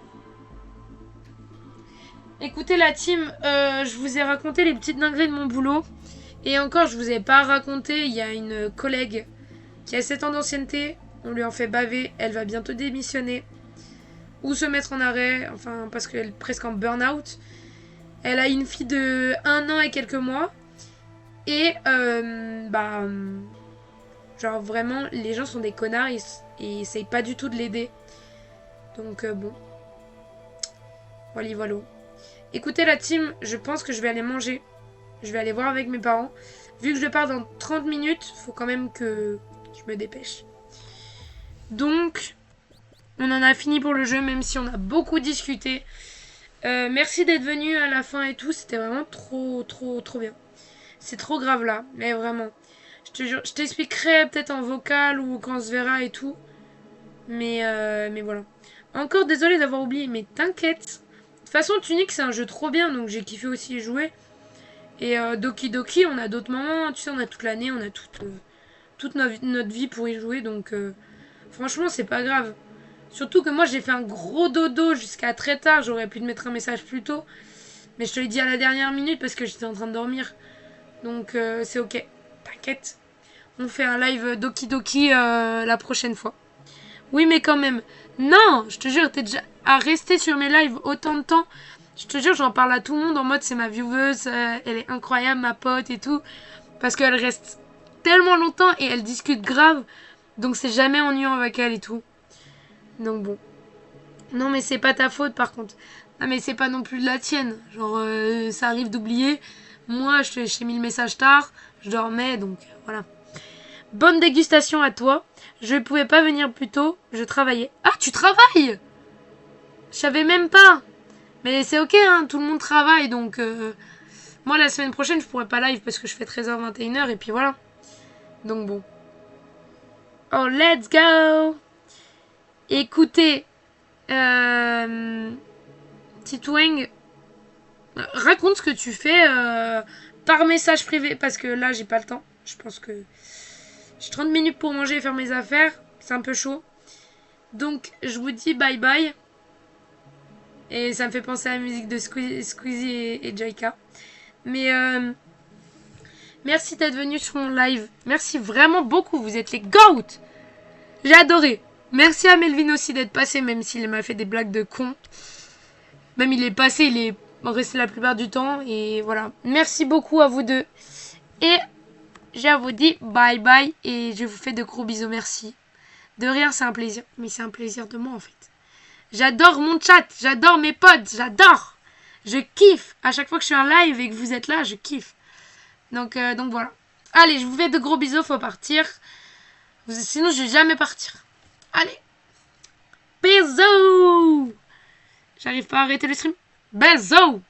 Écoutez la team, je vous ai raconté les petites dingueries de mon boulot. Et encore, je vous ai pas raconté, il y a une collègue qui a 7 ans d'ancienneté. On lui en fait baver, elle va bientôt démissionner. Ou se mettre en arrêt, enfin parce qu'elle est presque en burn-out. Elle a une fille de 1 an et quelques mois. Et genre vraiment, les gens sont des connards et essayent pas du tout de l'aider. Donc bon. Voilà. Écoutez la team, je pense que je vais aller manger. Je vais aller voir avec mes parents. Vu que je pars dans 30 minutes, faut quand même que je me dépêche. Donc, on en a fini pour le jeu, même si on a beaucoup discuté. Merci d'être venu à la fin et tout. C'était vraiment trop bien. C'est trop grave là, mais vraiment. Je te jure, je t'expliquerai peut-être en vocal ou quand on se verra et tout. Mais voilà. Encore désolé d'avoir oublié, mais t'inquiète. De toute façon, Tunic, c'est un jeu trop bien, donc j'ai kiffé aussi y jouer. Et Doki Doki, on a d'autres moments, tu sais, on a toute l'année, on a toute notre vie pour y jouer, donc franchement, c'est pas grave. Surtout que moi, j'ai fait un gros dodo jusqu'à très tard, j'aurais pu te mettre un message plus tôt. Mais je te l'ai dit à la dernière minute parce que j'étais en train de dormir. Donc c'est ok, t'inquiète. On fait un live Doki Doki la prochaine fois. Oui, mais quand même. Non, je te jure, t'es déjà à rester sur mes lives autant de temps. Je te jure, j'en parle à tout le monde en mode c'est ma vieweuse, elle est incroyable, ma pote et tout. Parce qu'elle reste tellement longtemps et elle discute grave. Donc c'est jamais ennuyant avec elle et tout. Donc bon. Non, mais c'est pas ta faute par contre. Non, mais c'est pas non plus de la tienne. Genre, ça arrive d'oublier. Moi, j'ai mis le message tard. Je dormais, donc voilà. Bonne dégustation à toi. Je pouvais pas venir plus tôt. Je travaillais. Ah, tu travailles? Je savais même pas. Mais c'est ok, hein. Tout le monde travaille, donc... moi, la semaine prochaine, je pourrais pas live parce que je fais 13h, 21h, et puis voilà. Donc bon. Oh, let's go! Écoutez... Titoueng, raconte ce que tu fais par message privé parce que là j'ai pas le temps. Je pense que j'ai 30 minutes pour manger et faire mes affaires. C'est un peu chaud. Donc je vous dis bye bye. Et ça me fait penser à la musique de Squeezie et Jaika. Mais merci d'être venu sur mon live. Merci vraiment beaucoup. Vous êtes les GOAT. J'ai adoré. Merci à Melvin aussi d'être passé, même s'il m'a fait des blagues de con. Même il est passé, il est resté la plupart du temps. Et voilà. Merci beaucoup à vous deux. Et je vous dis bye bye. Et je vous fais de gros bisous. Merci. De rien, c'est un plaisir. Mais c'est un plaisir de moi en fait. J'adore mon chat. J'adore mes potes. J'adore. Je kiffe. À chaque fois que je suis en live et que vous êtes là, je kiffe. Donc voilà. Allez, je vous fais de gros bisous. Faut partir. Sinon, je vais jamais partir. Allez. Bisous. J'arrive pas à arrêter le stream. Bisous.